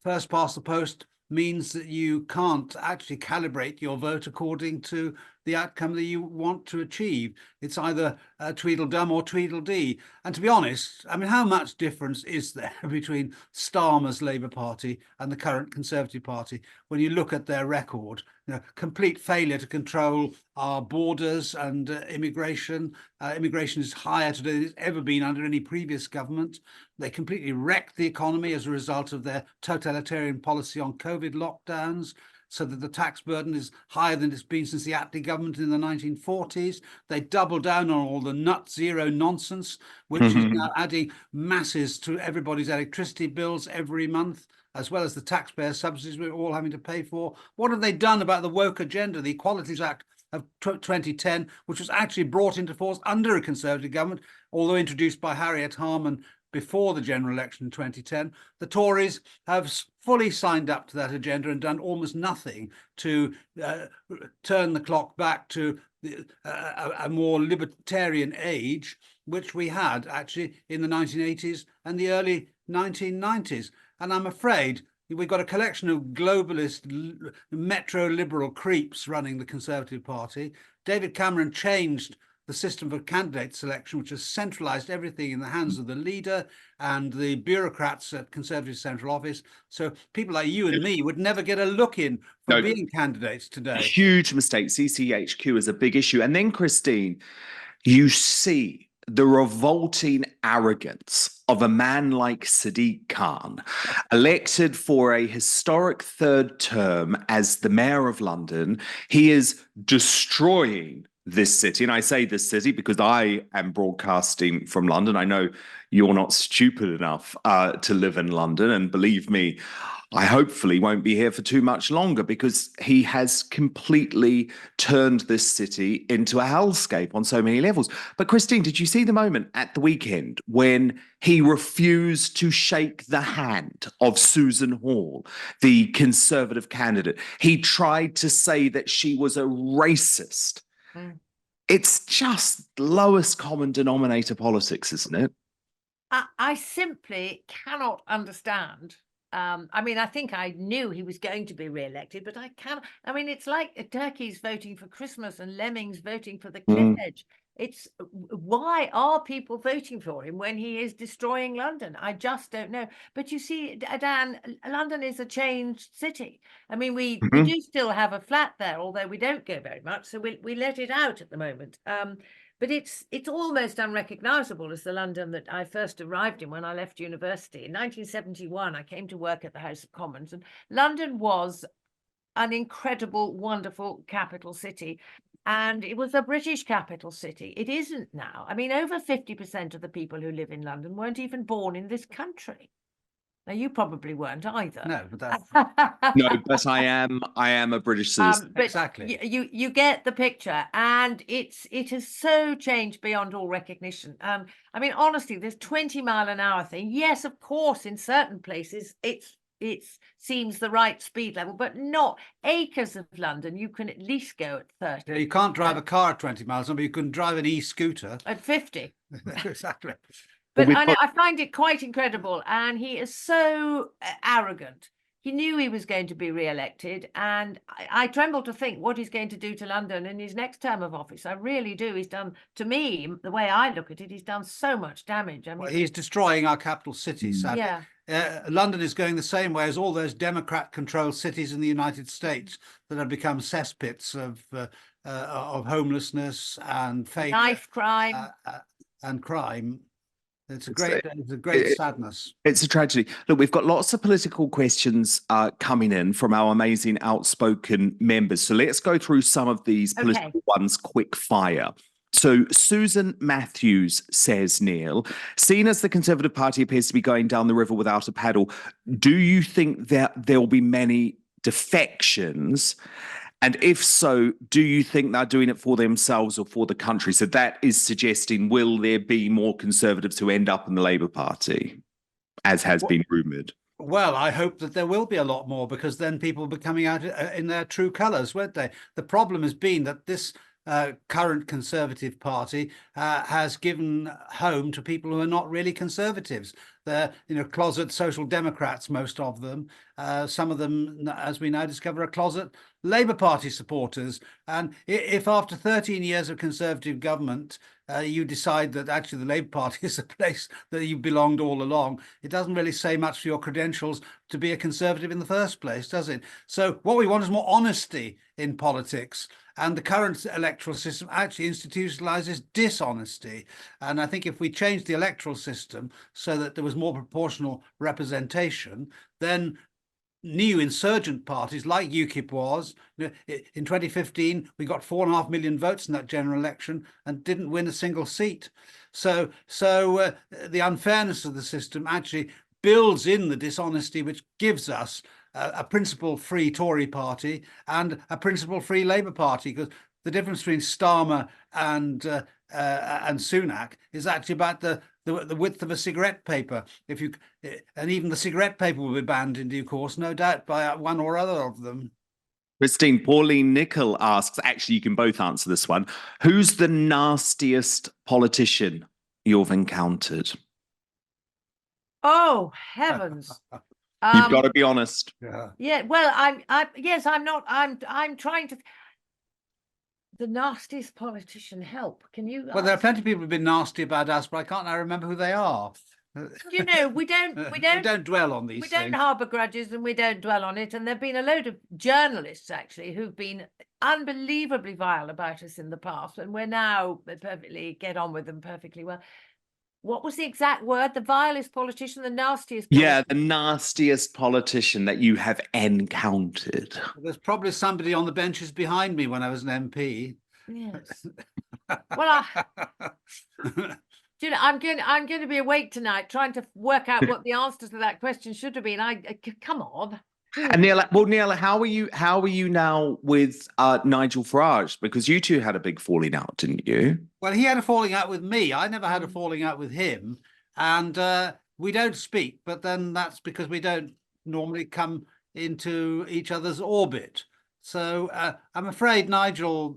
first past the post means that you can't actually calibrate your vote according to the outcome that you want to achieve. It's either Tweedledum or Tweedledee. And to be honest, I mean, how much difference is there between Starmer's Labour Party and the current Conservative Party when you look at their record? Complete failure to control our borders and immigration. Immigration is higher today than it's ever been under any previous government. They completely wrecked the economy as a result of their totalitarian policy on COVID lockdowns, so that the tax burden is higher than it's been since the Attlee government in the 1940s. They double down on all the nut zero nonsense, which is now adding masses to everybody's electricity bills every month, as well as the taxpayer subsidies we're all having to pay for. What have they done about the woke agenda, the Equalities Act of 2010, which was actually brought into force under a Conservative government, although introduced by Harriet Harman before the general election in 2010. The Tories have fully signed up to that agenda and done almost nothing to turn the clock back to a more libertarian age, which we had actually in the 1980s and the early 1990s. And I'm afraid we've got a collection of globalist, metro liberal creeps running the Conservative Party. David Cameron changed the system for candidate selection, which has centralised everything in the hands of the leader and the bureaucrats at Conservative Central Office. So people like you and me would never get a look in for being candidates today. Huge mistake. CCHQ is a big issue. And then, Christine, you see the revolting arrogance of a man like Sadiq Khan, elected for a historic third term as the mayor of London. He is destroying this city. And I say this city because I am broadcasting from London. I know you're not stupid enough to live in London. And believe me, I hopefully won't be here for too much longer, because he has completely turned this city into a hellscape on so many levels. But Christine, did you see the moment at the weekend when he refused to shake the hand of Susan Hall, the Conservative candidate? He tried to say that she was a racist. It's just lowest common denominator politics, isn't it? I simply cannot understand. I mean, I think I knew he was going to be re-elected, but I cannot. I mean, it's like turkeys voting for Christmas and lemmings voting for the cliff edge. It's why are people voting for him when he is destroying London? I just don't know. But you see, Dan, London is a changed city. I mean, we do still have a flat there, although we don't go very much. So we let it out at the moment. But it's almost unrecognisable as the London that I first arrived in when I left university. In 1971, I came to work at the House of Commons, and London was an incredible, wonderful capital city. And it was a British capital city. It isn't now. I mean, over 50% of the people who live in London weren't even born in this country. Now, you probably weren't either. No, but that's No, but I am a British citizen. But exactly. You get the picture, and it has so changed beyond all recognition. I mean, honestly, this 20-mile-an-hour thing. Yes, of course, in certain places it seems the right speed level, but not acres of London. You can at least go at 30. Yeah, you can't drive a car at 20 miles an hour, but you can drive an e-scooter. At 50. Exactly. But Well, I find it quite incredible. And he is so arrogant. He knew he was going to be re-elected. And I tremble to think what he's going to do to London in his next term of office. I really do. He's done, to me, the way I look at it, he's done so much damage. I mean, Well, he's destroying our capital city, sadly. yeah. London is going the same way as all those Democrat-controlled cities in the United States that have become cesspits of homelessness and failure, Knife crime. and crime. It's a great sadness. It's a tragedy. Look, we've got lots of political questions coming in from our amazing Outspoken members. So let's go through some of these political ones quick fire. So Susan Matthews says, Neil, seeing as the Conservative Party appears to be going down the river without a paddle, do you think that there will be many defections? And if so, do you think they're doing it for themselves or for the country? So that is suggesting, will there be more Conservatives who end up in the Labour Party, as has been rumoured? Well, I hope that there will be a lot more, because then people will be coming out in their true colours, won't they? The problem has been that this current Conservative Party has given home to people who are not really Conservatives. They're, closet Social Democrats, most of them. Some of them, as we now discover, are closet Labour Party supporters. And if after 13 years of Conservative government, you decide that actually the Labour Party is a place that you belonged all along, it doesn't really say much for your credentials to be a Conservative in the first place, does it? So what we want is more honesty in politics. And the current electoral system actually institutionalizes dishonesty. And I think if we change the electoral system so that there was more proportional representation, then new insurgent parties like UKIP was, in 2015, we got 4.5 million votes in that general election and didn't win a single seat. So the unfairness of the system actually builds in the dishonesty, which gives us a principle-free Tory party and a principle-free Labour Party, because the difference between Starmer and Sunak is actually about the width of a cigarette paper. And even the cigarette paper will be banned in due course, no doubt, by one or other of them. Christine, Pauline Nicol asks, actually, you can both answer this one. Who's the nastiest politician you've encountered? Oh, heavens. You've got to be honest. Yeah, well, I'm trying to. The nastiest politician, help. Can you? Well, there are plenty of people who've been nasty about us, but I can't now remember who they are. We don't dwell on these things. We don't harbour grudges, and we don't dwell on it. And there've been a load of journalists actually who've been unbelievably vile about us in the past, and we're now perfectly get on with them perfectly well. What was the exact word? The vilest politician, the nastiest politician? Yeah, the nastiest politician that you have encountered. There's probably somebody on the benches behind me when I was an MP. Yes. Well, I'm going to be awake tonight trying to work out what the answers to that question should have been. Come on. And Neil, how are you now with Nigel Farage? Because you two had a big falling out, didn't you? Well, he had a falling out with me. I never had a falling out with him, and we don't speak. But then that's because we don't normally come into each other's orbit. So I'm afraid Nigel,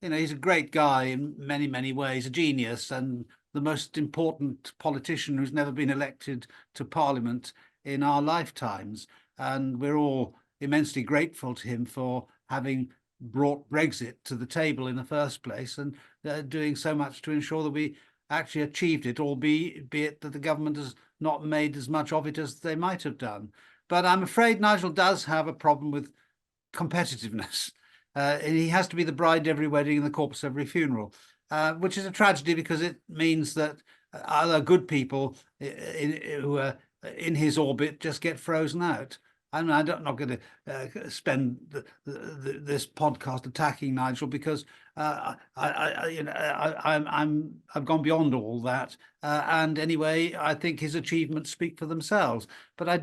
he's a great guy in many, many ways, a genius, and the most important politician who's never been elected to Parliament in our lifetimes. And we're all immensely grateful to him for having brought Brexit to the table in the first place, and doing so much to ensure that we actually achieved it, albeit that the government has not made as much of it as they might have done. But I'm afraid Nigel does have a problem with competitiveness. He has to be the bride every wedding and the corpse every funeral, which is a tragedy because it means that other good people who are in his orbit just get frozen out. I'm not going to spend this podcast attacking Nigel because I've gone beyond all that. And anyway, I think his achievements speak for themselves. But I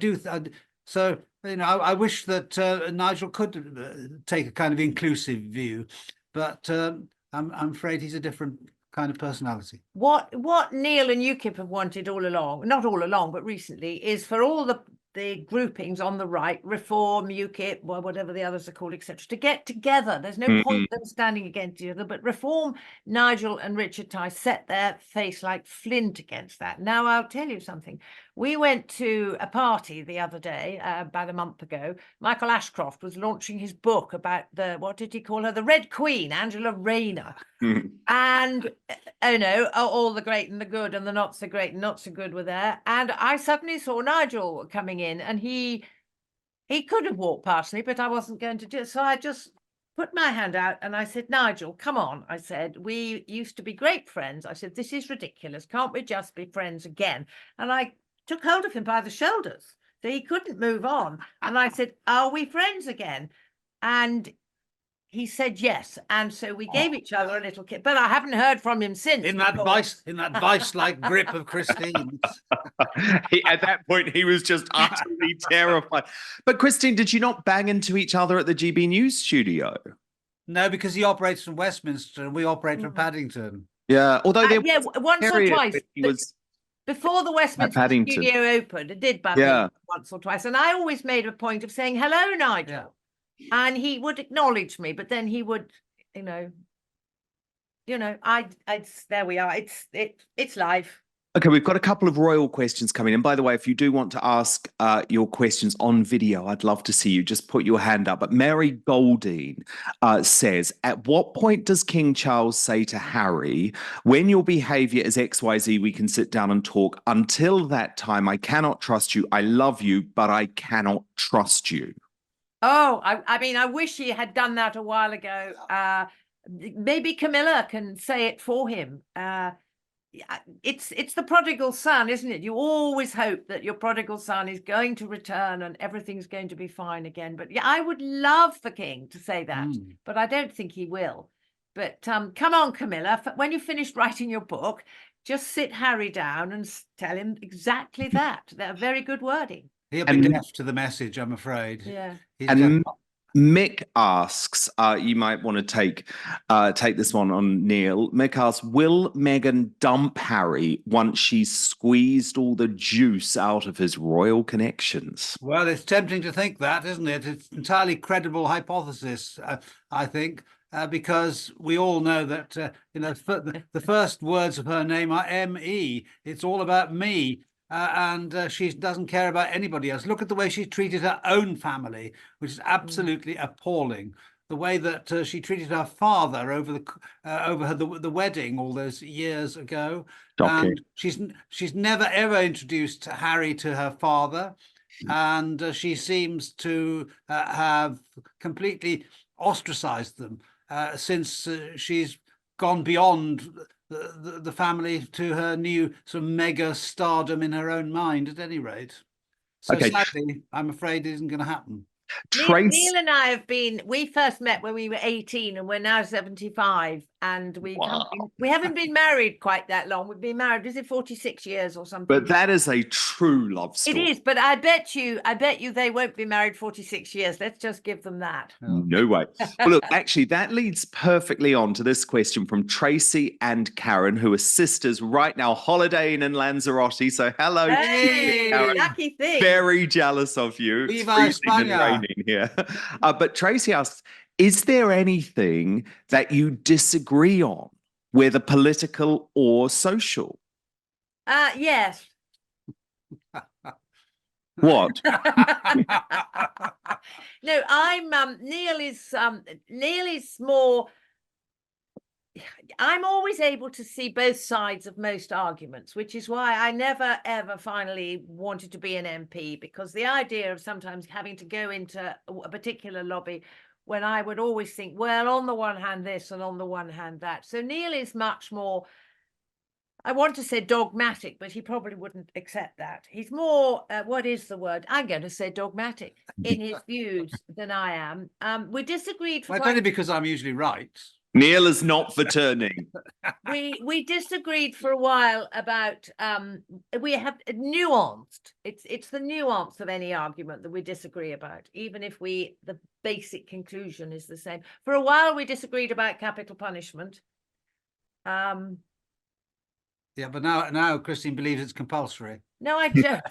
wish that Nigel could take a kind of inclusive view, but I'm afraid he's a different kind of personality. What Neil and UKIP have wanted all along, not all along, but recently, is for all the groupings on the right, Reform, UKIP, whatever the others are called, etc., to get together. There's no point them standing against each other, but Reform, Nigel and Richard Tice set their face like flint against that. Now, I'll tell you something. We went to a party the other day, about a month ago. Michael Ashcroft was launching his book about what did he call her? The Red Queen, Angela Rayner. And, all the great and the good and the not so great and not so good were there. And I suddenly saw Nigel coming in, and he could have walked past me, but I wasn't going to do it. So I just put my hand out and I said, Nigel, come on. I said, we used to be great friends. I said, this is ridiculous. Can't we just be friends again? And I took hold of him by the shoulders, so he couldn't move on. And I said, are we friends again? And he said yes, and so we gave each other a little kiss. But I haven't heard from him since. In that vice-like grip of Christine. At that point, he was just utterly terrified. But Christine, did you not bang into each other at the GB News studio? No, because he operates from Westminster and we operate from Paddington. Yeah, although once or twice. He was before the Westminster studio opened, it did bump in once or twice, and I always made a point of saying hello, Nigel. Yeah. And he would acknowledge me, but then he would, there we are. It's live. Okay, we've got a couple of royal questions coming in. By the way, if you do want to ask your questions on video, I'd love to see you. Just put your hand up. But Mary Goldine says, at what point does King Charles say to Harry, when your behaviour is XYZ, we can sit down and talk. Until that time, I cannot trust you. I love you, but I cannot trust you. Oh, I wish he had done that a while ago. Maybe Camilla can say it for him. It's the prodigal son, isn't it? You always hope that your prodigal son is going to return and everything's going to be fine again. But yeah, I would love the king to say that, but I don't think he will. But come on, Camilla, when you finished writing your book, just sit Harry down and tell him exactly that. They're very good wording. He'll be deaf to the message, I'm afraid. Yeah. And Mick asks, you might want to take this one on Neil. Mick asks, will Meghan dump Harry once she's squeezed all the juice out of his royal connections? Well, it's tempting to think that, isn't it? It's an entirely credible hypothesis, I think, because we all know that the first words of her name are M-E. It's all about me. And she doesn't care about anybody else. Look at the way she treated her own family, which is absolutely appalling. The way that she treated her father over the wedding all those years ago. Shocking. And she's never ever introduced Harry to her father, and she seems to have completely ostracized them since she's gone beyond the family to her new sort of mega stardom in her own mind, at any rate. So sadly, I'm afraid it isn't going to happen. Trace, Neil and I we first met when we were 18 and we're now 75 and Wow. we haven't been married quite that long. We've been married, is it 46 years or something? but that is a true love It story. is, but I bet you they won't be married 46 years. Let's just give them that. No way. Well, look, actually, that leads perfectly on to this question from Tracy and Karen, who are sisters right now, holidaying in Lanzarote. So, hello, Hey, Karen. lucky thing. Very jealous of you. It's Viva freezing and España. raining here. But Tracy asks, is there anything that you disagree on, whether political or social? Yes. What? No, Neil is more. I'm always able to see both sides of most arguments, which is why I never ever finally wanted to be an MP, because the idea of sometimes having to go into a particular lobby when I would always think, well, on the one hand this and on the one hand that. So Neil is much more, I want to say dogmatic, but he probably wouldn't accept that. He's more, what is the word? I'm going to say dogmatic in his views than I am. We disagreed for Well, it's only because I'm usually right. Neil is not for turning. we disagreed for a while about we have nuanced. It's the nuance of any argument that we disagree about, even if the basic conclusion is the same. For a while we disagreed about capital punishment. Yeah, but now Christine believes it's compulsory. No, I don't.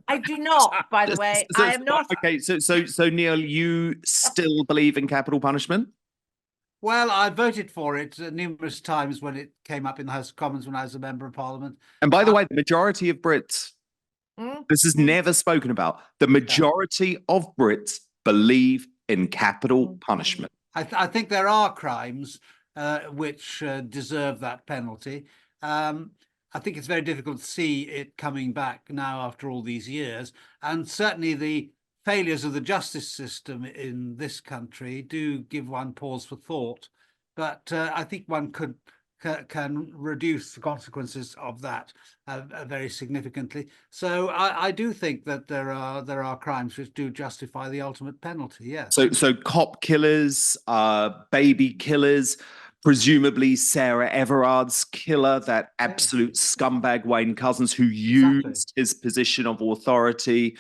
I do not, by the way. I am not. Okay, so Neil, you still believe in capital punishment? Well, I voted for it numerous times when it came up in the House of Commons when I was a member of Parliament. And by the way, the majority of Brits, this is never spoken about. The majority of Brits believe in capital punishment. I think there are crimes which deserve that penalty. I think it's very difficult to see it coming back now after all these years. And certainly the failures of the justice system in this country do give one pause for thought. But I think one can reduce the consequences of that very significantly. So I do think that there are crimes which do justify the ultimate penalty. Yes. So cop killers, baby killers, presumably Sarah Everard's killer, that absolute scumbag Wayne Couzens, who used his position of authority.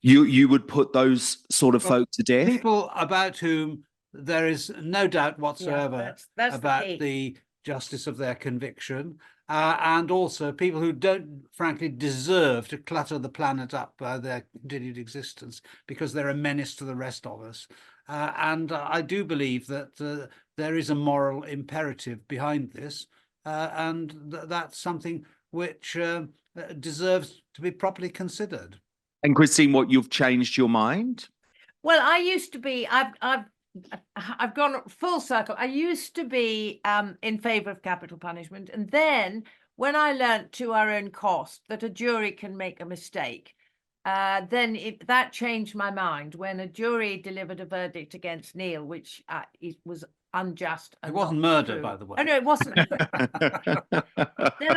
You would put those sort of folk to death? People about whom there is no doubt whatsoever that's about the justice of their conviction, and also people who don't, frankly, deserve to clutter the planet up by their continued existence because they're a menace to the rest of us. And I do believe that there is a moral imperative behind this, and that's something which deserves to be properly considered. And Christine, what, you've changed your mind? Well, I used to be, I've gone full circle. I used to be in favour of capital punishment. And then when I learnt to our own cost that a jury can make a mistake, then that changed my mind when a jury delivered a verdict against Neil, which was unjust. It wasn't murder, by the way. Oh, no, it wasn't. Then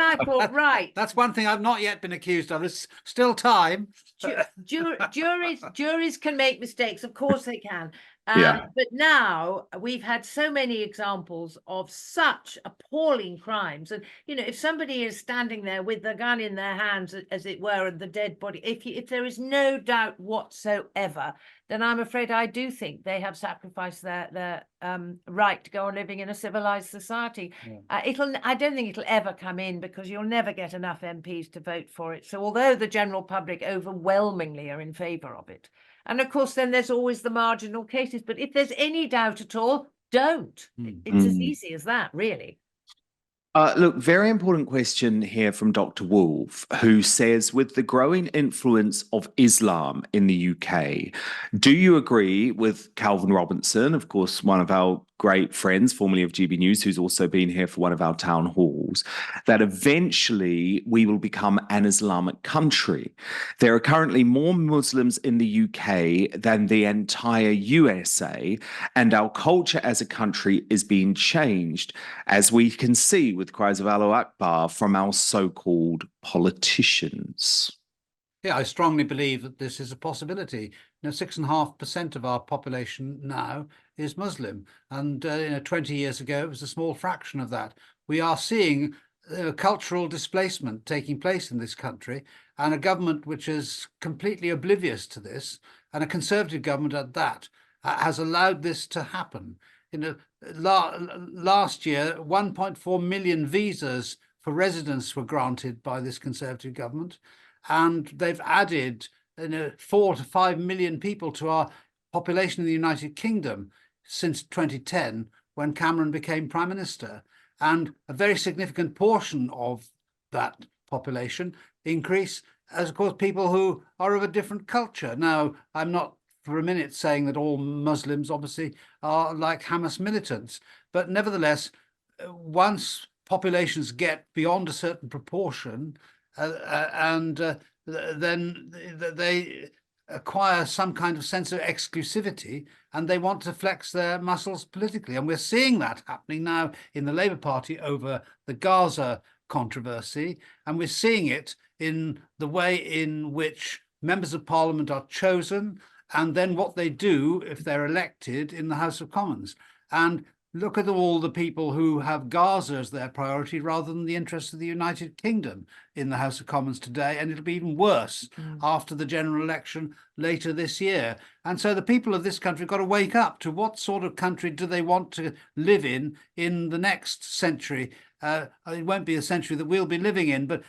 I thought, right. That's one thing I've not yet been accused of. There's still time. Juries can make mistakes. Of course they can. But now we've had so many examples of such appalling crimes. And, you know, if somebody is standing there with the gun in their hands, as it were, and the dead body, if there is no doubt whatsoever, then I'm afraid I do think they have sacrificed their right to go on living in a civilized society. I don't think it'll ever come in because you'll never get enough MPs to vote for it. So although the general public overwhelmingly are in favour of it, and of course, then there's always the marginal cases. But if there's any doubt at all, don't. It's as easy as that, really. Look, very important question here from Dr. Wolf, who says, with the growing influence of Islam in the UK, do you agree with Calvin Robinson, of course, one of our great friends, formerly of GB News, who's also been here for one of our town halls, that eventually we will become an Islamic country? There are currently more Muslims in the UK than the entire USA, and our culture as a country is being changed, as we can see with cries of Allahu Akbar from our so-called politicians. Yeah, I strongly believe that this is a possibility. 6.5% of our population now is Muslim, and 20 years ago it was a small fraction of that. We are seeing cultural displacement taking place in this country, and a government which is completely oblivious to this, and a Conservative government at that, has allowed this to happen. Last year, 1.4 million visas for residents were granted by this Conservative government, and they've added 4 to 5 million people to our population in the United Kingdom since 2010, when Cameron became Prime Minister. And a very significant portion of that population increase as, of course, people who are of a different culture. Now, I'm not for a minute saying that all Muslims obviously are like Hamas militants, but nevertheless, once populations get beyond a certain proportion, then they acquire some kind of sense of exclusivity, and they want to flex their muscles politically. And we're seeing that happening now in the Labour Party over the Gaza controversy, and we're seeing it in the way in which members of Parliament are chosen, and then what they do if they're elected in the House of Commons. And look at all the people who have Gaza as their priority rather than the interests of the United Kingdom in the House of Commons today. And it'll be even worse after the general election later this year. And so the people of this country have got to wake up to what sort of country do they want to live in the next century. It won't be a century that we'll be living in, but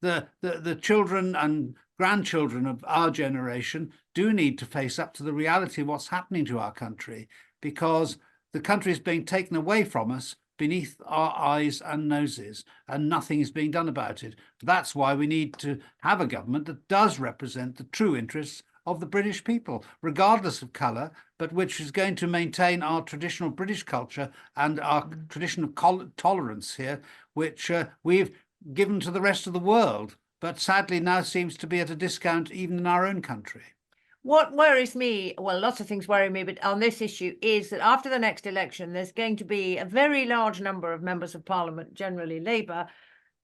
the children and grandchildren of our generation do need to face up to the reality of what's happening to our country, because the country is being taken away from us beneath our eyes and noses, and nothing is being done about it. That's why we need to have a government that does represent the true interests of the British people, regardless of colour, but which is going to maintain our traditional British culture and our tradition of tolerance here, which we've given to the rest of the world, but sadly now seems to be at a discount even in our own country. What worries me, well, lots of things worry me, but on this issue is that after the next election, there's going to be a very large number of members of Parliament, generally Labour,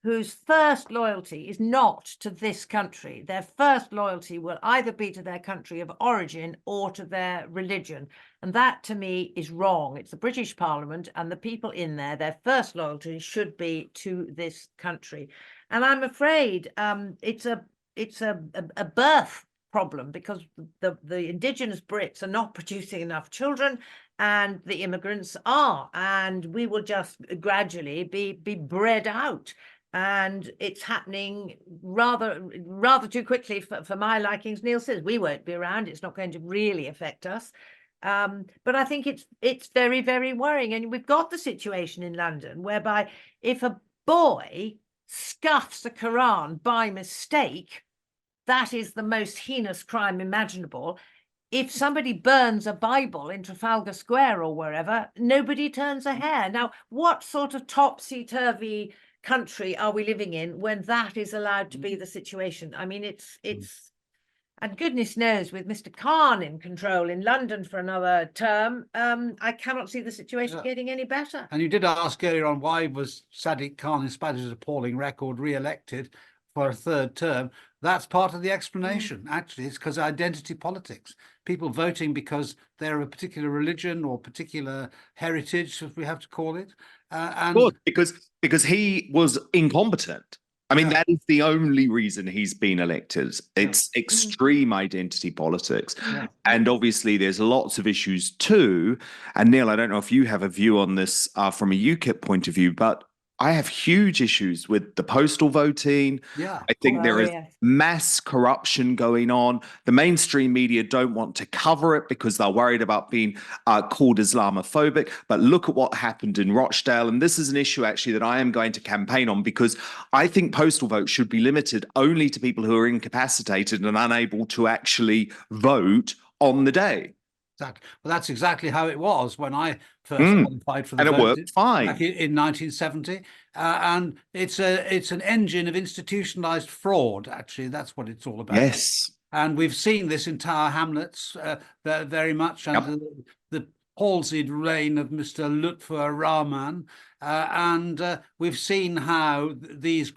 whose first loyalty is not to this country. Their first loyalty will either be to their country of origin or to their religion. And that, to me, is wrong. It's the British Parliament and the people in there, their first loyalty should be to this country. And I'm afraid it's a birth problem, because the indigenous Brits are not producing enough children, and the immigrants are, and we will just gradually be bred out. And it's happening rather too quickly for my likings. Neil says we won't be around. It's not going to really affect us. But I think it's very, very worrying. And we've got the situation in London whereby if a boy scuffs the Quran by mistake, that is the most heinous crime imaginable. If somebody burns a Bible in Trafalgar Square or wherever, nobody turns a hair. Now, what sort of topsy-turvy country are we living in when that is allowed to be the situation? I mean, it's and goodness knows, with Mr. Khan in control in London for another term, I cannot see the situation getting any better. And you did ask earlier on, why was Sadiq Khan, in spite of his appalling record, re-elected for a third term? That's part of the explanation. Actually, it's because identity politics. People voting because they're of a particular religion or particular heritage, if we have to call it. And Of course, because he was incompetent. I mean, that is the only reason he's been elected. It's extreme identity politics. And obviously there's lots of issues too. And Neil, I don't know if you have a view on this from a UKIP point of view, but I have huge issues with the postal voting. I think there is mass corruption going on. The mainstream media don't want to cover it because they're worried about being called Islamophobic. But look at what happened in Rochdale. And this is an issue actually that I am going to campaign on, because I think postal votes should be limited only to people who are incapacitated and unable to actually vote on the day. Exactly. Well, that's exactly how it was when I first qualified for the vote. And it worked fine. Back in 1970. And it's an engine of institutionalized fraud, actually. That's what it's all about. Yes. And we've seen this in Tower Hamlets very much under the palsied reign of Mr. Lutfur Rahman. And we've seen how these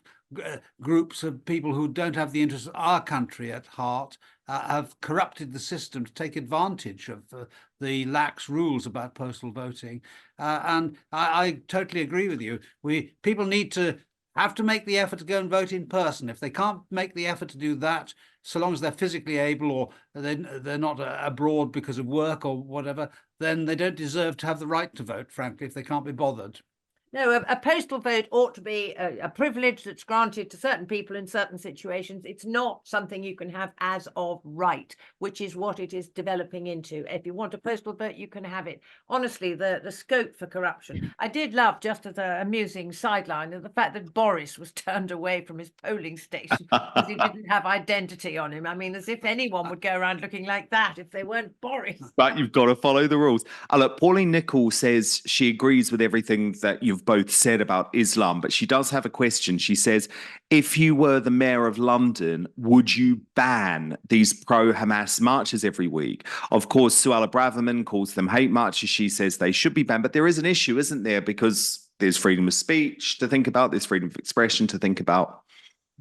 groups of people who don't have the interests of our country at heart have corrupted the system to take advantage of the lax rules about postal voting. And I totally agree with you. People have to make the effort to go and vote in person. If they can't make the effort to do that, so long as they're physically able or they're not abroad because of work or whatever, then they don't deserve to have the right to vote, frankly, if they can't be bothered. No, a postal vote ought to be a privilege that's granted to certain people in certain situations. It's not something you can have as of right, which is what it is developing into. If you want a postal vote, you can have it. Honestly, the scope for corruption. I did love, just as an amusing sideline, the fact that Boris was turned away from his polling station because he didn't have identity on him. I mean, as if anyone would go around looking like that if they weren't Boris. But you've got to follow the rules. Look, Pauline Nicholl says she agrees with everything that you've both said about Islam, but she does have a question. She says, if you were the mayor of London, would you ban these pro-Hamas marches every week? Of course, Suella Braverman calls them hate marches. She says they should be banned, but there is an issue, isn't there? Because there's freedom of speech to think about, there's freedom of expression to think about.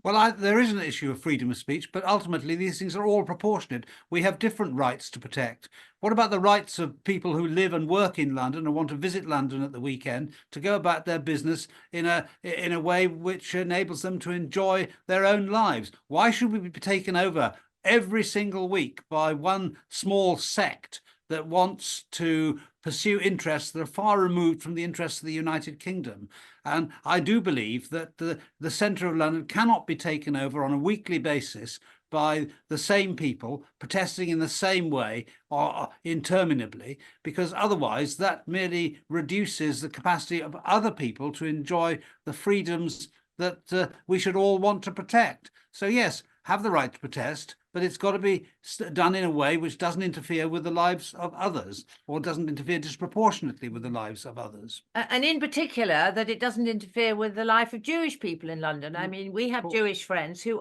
Well, there is an issue of freedom of speech, but ultimately these things are all proportionate. We have different rights to protect. What about the rights of people who live and work in London and want to visit London at the weekend to go about their business in a way which enables them to enjoy their own lives? Why should we be taken over every single week by one small sect that wants to pursue interests that are far removed from the interests of the United Kingdom? And I do believe that the centre of London cannot be taken over on a weekly basis by the same people protesting in the same way or interminably, because otherwise that merely reduces the capacity of other people to enjoy the freedoms that we should all want to protect. So yes, have the right to protest, but it's got to be done in a way which doesn't interfere with the lives of others or doesn't interfere disproportionately with the lives of others. And in particular, that it doesn't interfere with the life of Jewish people in London. I mean, we have Jewish friends who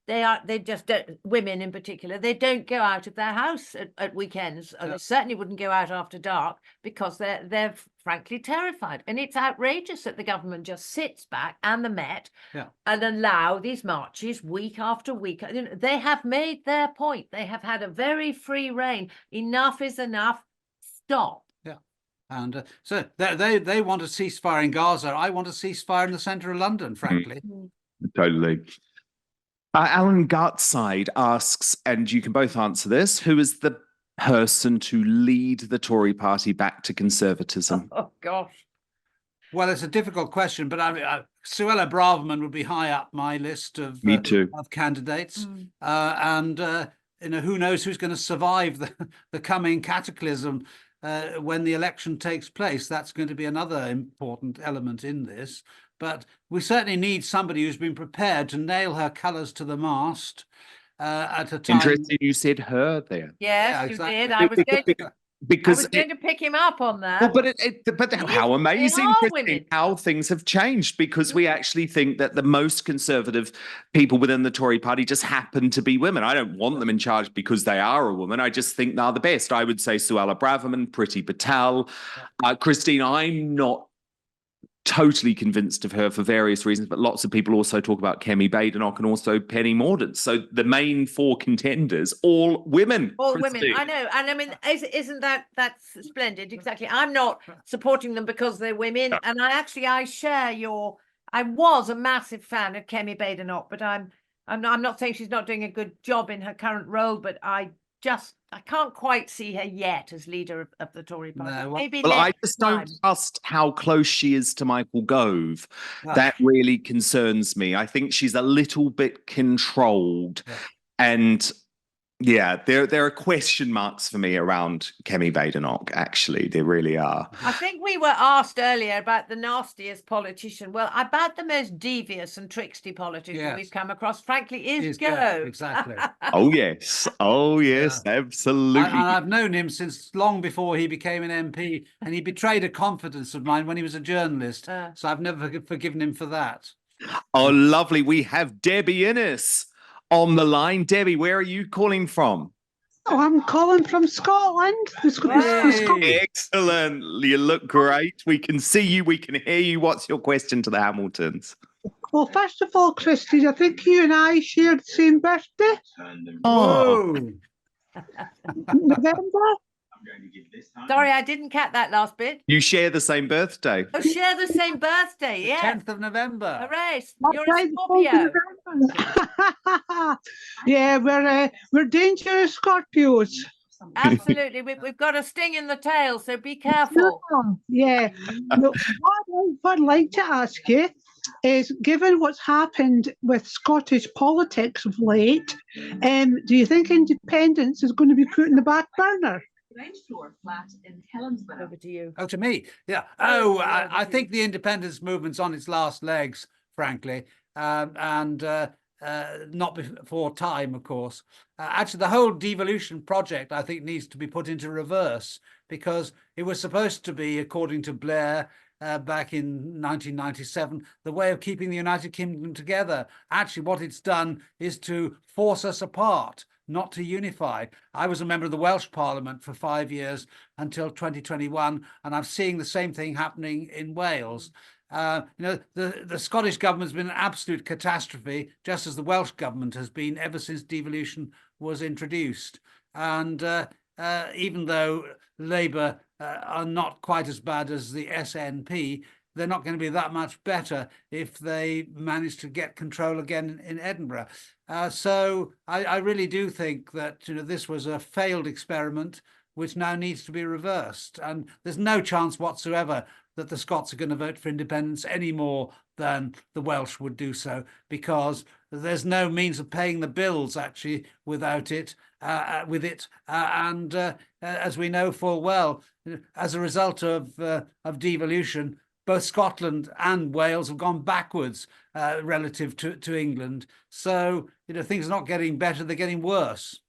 they just don't, women in particular, they don't go out of their house at weekends. Yeah. They certainly wouldn't go out after dark because they're frankly terrified. And it's outrageous that the government just sits back, and the Met, and allow these marches week after week. You know, they have made their point. They have had a very free reign. Enough is enough. Stop. Yeah. And so they want a ceasefire in Gaza. I want a ceasefire in the centre of London, frankly. Totally. Alan Gartside asks, and you can both answer this, who is the person to lead the Tory party back to conservatism? Oh, gosh. Well, it's a difficult question, but I mean, Suella Braverman would be high up my list of candidates. And you know, who knows who's going to survive the coming cataclysm when the election takes place. That's going to be another important element in this. But we certainly need somebody who's been prepared to nail her colours to the mast at a time. Interesting you said her there. Yes, you did. I was going to pick him up on that. Well, but how amazing, Christine, how things have changed, because we actually think that the most conservative people within the Tory party just happen to be women. I don't want them in charge because they are a woman. I just think they're the best. I would say Suella Braverman, Priti Patel. Christine, I'm not totally convinced of her for various reasons, but lots of people also talk about Kemi Badenoch and also Penny Mordaunt. So the main four contenders, all women. All women, I know. And I mean, isn't that's splendid? Exactly. I'm not supporting them because they're women. No. And I share I was a massive fan of Kemi Badenoch, but I'm not saying she's not doing a good job in her current role, but I can't quite see her yet as leader of the Tory party. No, maybe I just don't trust how close she is to Michael Gove. That really concerns me. I think she's a little bit controlled. And yeah, there are question marks for me around Kemi Badenoch, actually. There really are. I think we were asked earlier about the nastiest politician. Well, about the most devious and tricksy politician we've come across, frankly, is Gove. Exactly. Oh, yes. Oh, yes, absolutely. I've known him since long before he became an MP, and he betrayed a confidence of mine when he was a journalist. So I've never forgiven him for that. Oh, lovely. We have Debbie Innes on the line. Debbie, where are you calling from? Oh, I'm calling from Scotland. Excellent. You look great. We can see you. We can hear you. What's your question to the Hamiltons? Well, first of all, Christy, I think you and I shared the same birthday. Oh, Whoa. November. Sorry, I didn't catch that last bit. you share the same birthday. Oh, share the same birthday. The Yeah. 10th of November. Hooray. That's You're a right, the 4th of Scorpio. November. Yeah, we're dangerous Scorpios. Absolutely. We've got a sting in the tail, so be careful. Yeah. No, what I'd like to ask you is, given what's happened with Scottish politics of late, do you think independence is going to be put in the back burner? Over to you. Oh, to me, yeah. Oh, Oh, yeah, I to think the independence movement's on its last legs, frankly, and not before time, of course. Actually, the whole devolution project, I think, needs to be put into reverse, because it was supposed to be, according to Blair, back in 1997, the way of keeping the United Kingdom together. Actually, what it's done is to force us apart, not to unify. I was a member of the Welsh Parliament for 5 years until 2021, and I'm seeing the same thing happening in Wales. The Scottish government's been an absolute catastrophe, just as the Welsh government has been ever since devolution was introduced. And even though Labour are not quite as bad as the SNP, they're not going to be that much better if they manage to get control again in Edinburgh. So I really do think that this was a failed experiment, which now needs to be reversed. And there's no chance whatsoever that the Scots are going to vote for independence any more than the Welsh would do so, because there's no means of paying the bills actually without it, and as we know full well, as a result of devolution, both Scotland and Wales have gone backwards relative to England. So things are not getting better; they're getting worse.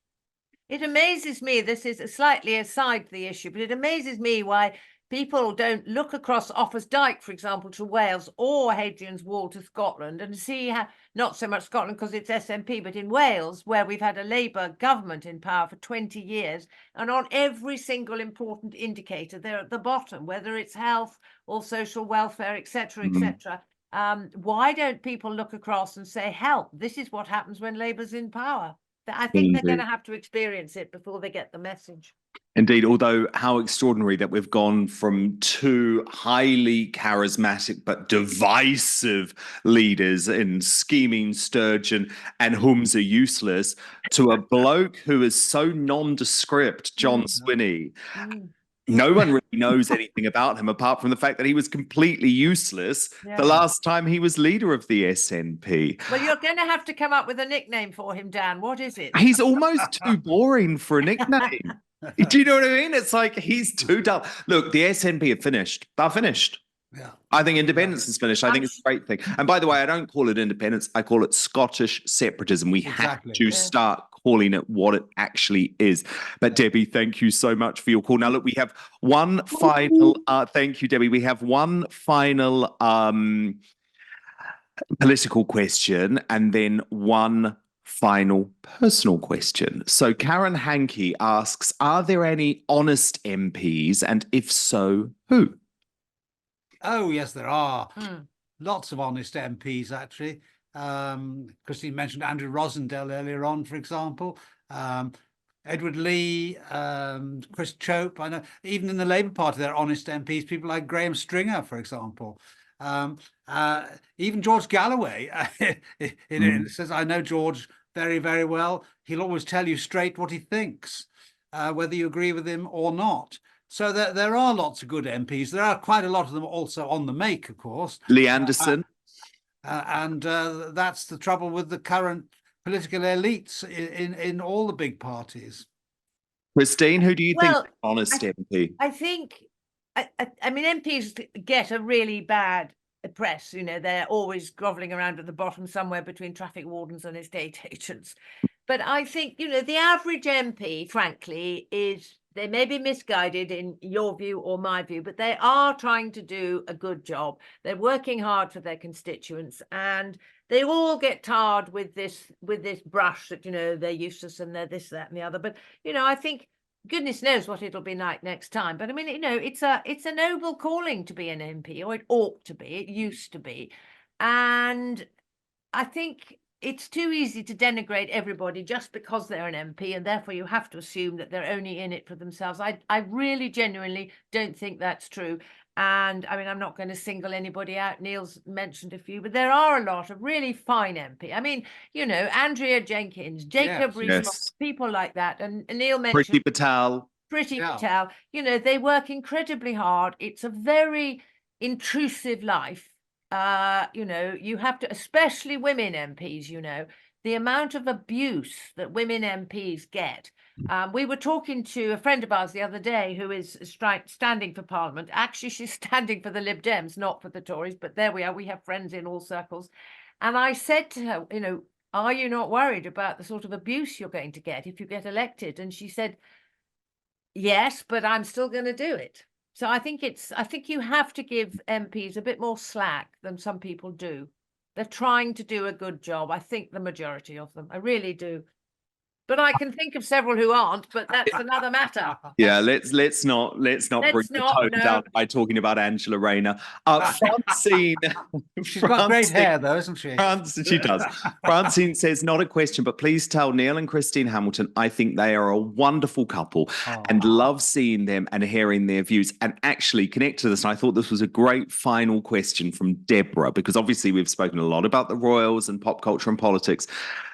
It amazes me, this is slightly aside the issue, but it amazes me why people don't look across Offa's Dyke, for example, to Wales, or Hadrian's Wall to Scotland, and see how, not so much Scotland because it's SNP, but in Wales, where we've had a Labour government in power for 20 years, and on every single important indicator, they're at the bottom, whether it's health or social welfare, etc., etc. Why don't people look across and say, help, this is what happens when Labour's in power? I think they're going to have to experience it before they get the message. Indeed, although how extraordinary that we've gone from two highly charismatic but divisive leaders in scheming Sturgeon and Humza Useless to a bloke who is so nondescript, John Swinney. No one really knows anything about him apart from the fact that he was completely useless the last time he was leader of the SNP. Well, you're going to have to come up with a nickname for him, Dan. What is it? He's almost too boring for a nickname. Do you know what I mean? It's like he's too dull. Look, the SNP have finished. They're finished. Yeah. I think independence is finished. I think it's a great thing. And by the way, I don't call it independence. I call it Scottish separatism. We have to start calling it what it actually is. But Debbie, thank you so much for your call. Now, look, we have one final, thank you, Debbie. We have one final political question and then one final personal question. So Karen Hankey asks, are there any honest MPs? And if so, who? Oh, yes, there are. Lots of honest MPs, actually. Christine mentioned Andrew Rosendale earlier on, for example. Edward Lee, Chris Chope. I know even in the Labour Party, there are honest MPs, people like Graham Stringer, for example. Even George Galloway says, I know George very, very well. He'll always tell you straight what he thinks, whether you agree with him or not. So there are lots of good MPs. There are quite a lot of them also on the make, of course. Lee Anderson. And that's the trouble with the current political elites in all the big parties. Christine, who do you think is an honest MP? I think, I mean, MPs get a really bad press. They're always grovelling around at the bottom somewhere between traffic wardens and estate agents. But I think, the average MP, frankly, they may be misguided in your view or my view, but they are trying to do a good job. They're working hard for their constituents, and they all get tarred with this brush that, they're useless and they're this, that, and the other. But, I think goodness knows what it'll be like next time. But I mean, it's a noble calling to be an MP, or it ought to be. It used to be. And I think it's too easy to denigrate everybody just because they're an MP, and therefore you have to assume that they're only in it for themselves. I really genuinely don't think that's true. And I mean, I'm not going to single anybody out. Neil's mentioned a few, but there are a lot of really fine MP. I mean, you know, Andrea Jenkins, Jacob Rees-Mogg, Yes. people like that. And Neil Priti mentioned Patel. Priti Yeah. Patel. You know, they work incredibly hard. It's a very intrusive life. You know, you have to, especially women MPs, you know, the amount of abuse that women MPs get. We were talking to a friend of ours the other day who is standing for Parliament. Actually, she's standing for the Lib Dems, not for the Tories, but there we are. We have friends in all circles. And I said to her, you know, are you not worried about the sort of abuse you're going to get if you get elected? And she said, yes, but I'm still going to do it. So I think you have to give MPs a bit more slack than some people do. They're trying to do a good job. I think the majority of them, I really do. But I can think of several who aren't, but that's another matter. Yeah, let's not bring the tone down by talking about Angela Rayner. Francine, She's got great hair, though, isn't she? She does. Francine says, not a question, but please tell Neil and Christine Hamilton I think they are a wonderful couple and love seeing them and hearing their views. And actually connect to this, and I thought this was a great final question from Deborah, because obviously we've spoken a lot about the royals and pop culture and politics,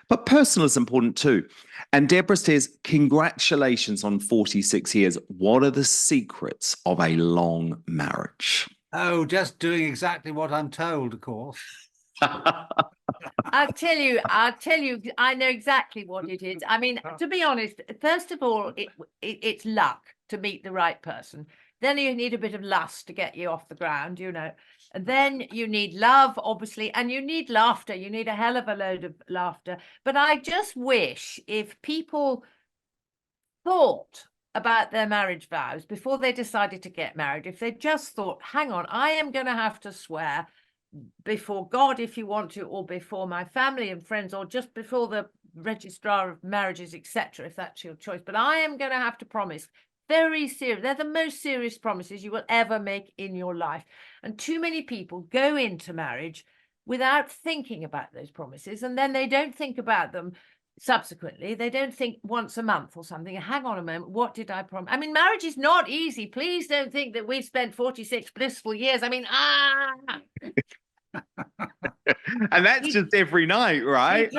but personal is important too. And Deborah says, congratulations on 46 years. What are the secrets of a long marriage? Oh, just doing exactly what I'm told, of course. I'll tell you, I know exactly what it is. I mean, to be honest, first of all, it's luck to meet the right person. Then you need a bit of lust to get you off the ground, you know. And then you need love, obviously, and you need laughter. You need a hell of a load of laughter. But I just wish if people thought about their marriage vows before they decided to get married, if they just thought, hang on, I am going to have to swear before God, if you want to, or before my family and friends, or just before the registrar of marriages, etc., if that's your choice. But I am going to have to promise very serious. They're the most serious promises you will ever make in your life. And too many people go into marriage without thinking about those promises, and then they don't think about them subsequently. They don't think once a month or something. Hang on a moment, what did I promise? I mean, marriage is not easy. Please don't think that we've spent 46 blissful years. I mean, and that's just every night, right?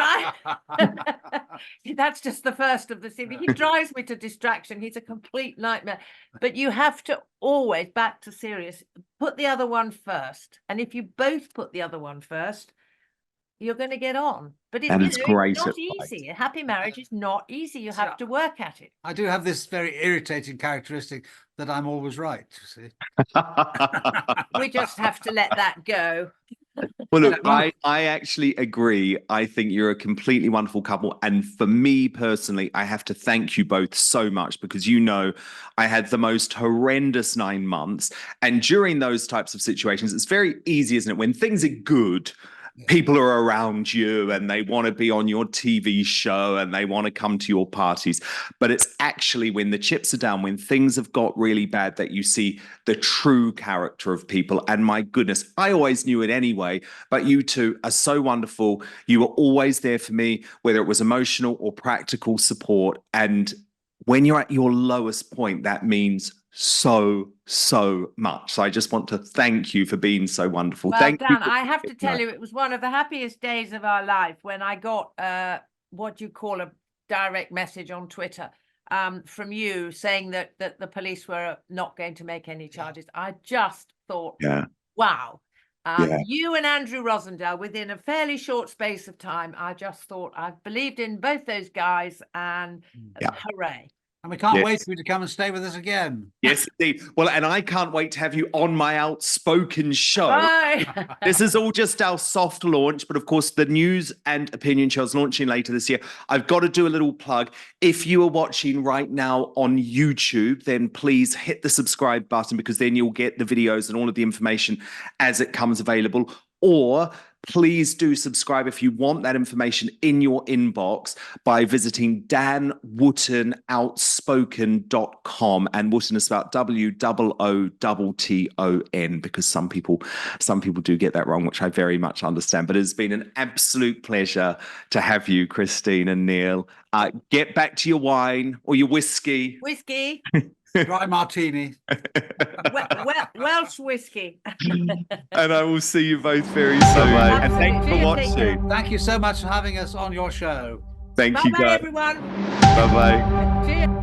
That's just the first of the series. He drives me to distraction. He's a complete nightmare. But you have to always, back to serious, put the other one first. And if you both put the other one first, you're going to get on. But it's, it's great not easy. A happy marriage is not easy. You have to work at it. I do have this very irritating characteristic that I'm always right, you see. We just have to let that go. Well, look, I actually agree. I think you're a completely wonderful couple. And for me personally, I have to thank you both so much because, you know, I had the most horrendous 9 months. And during those types of situations, it's very easy, isn't it? When things are good, people are around you and they want to be on your TV show and they want to come to your parties. But it's actually when the chips are down, when things have got really bad, that you see the true character of people. And my goodness, I always knew it anyway, but you two are so wonderful. You were always there for me, whether it was emotional or practical support. And when you're at your lowest point, that means so much. So I just want to thank you for being so wonderful. Well thank done. you. I have to tell you, it was one of the happiest days of our life when I got what you call a direct message on Twitter from you saying that the police were not going to make any charges. I just thought, wow. You and Andrew Rosendale, within a fairly short space of time, I just thought, I believed in both those guys, and hooray. And we can't wait for you to come and stay with us again. Yes, indeed. Well, and I can't wait to have you on my Outspoken show. Right. This is all just our soft launch, but of course, the news and opinion show is launching later this year. I've got to do a little plug. If you are watching right now on YouTube, then please hit the subscribe button, because then you'll get the videos and all of the information as it comes available. Or Please do subscribe if you want that information in your inbox by visiting danwootonoutSpoken.com, and Wootton is spelled WOOTTON, because some people do get that wrong, which I very much understand. But it's been an absolute pleasure to have you, Christine and Neil. Get back to your wine or your whiskey. Whiskey. Dry martini. Welsh whiskey. And I will see you both very soon. And thanks for watching. Thank you so much for having us on your show. Thank you, Bye-bye, guys. everyone. Bye-bye. Cheers.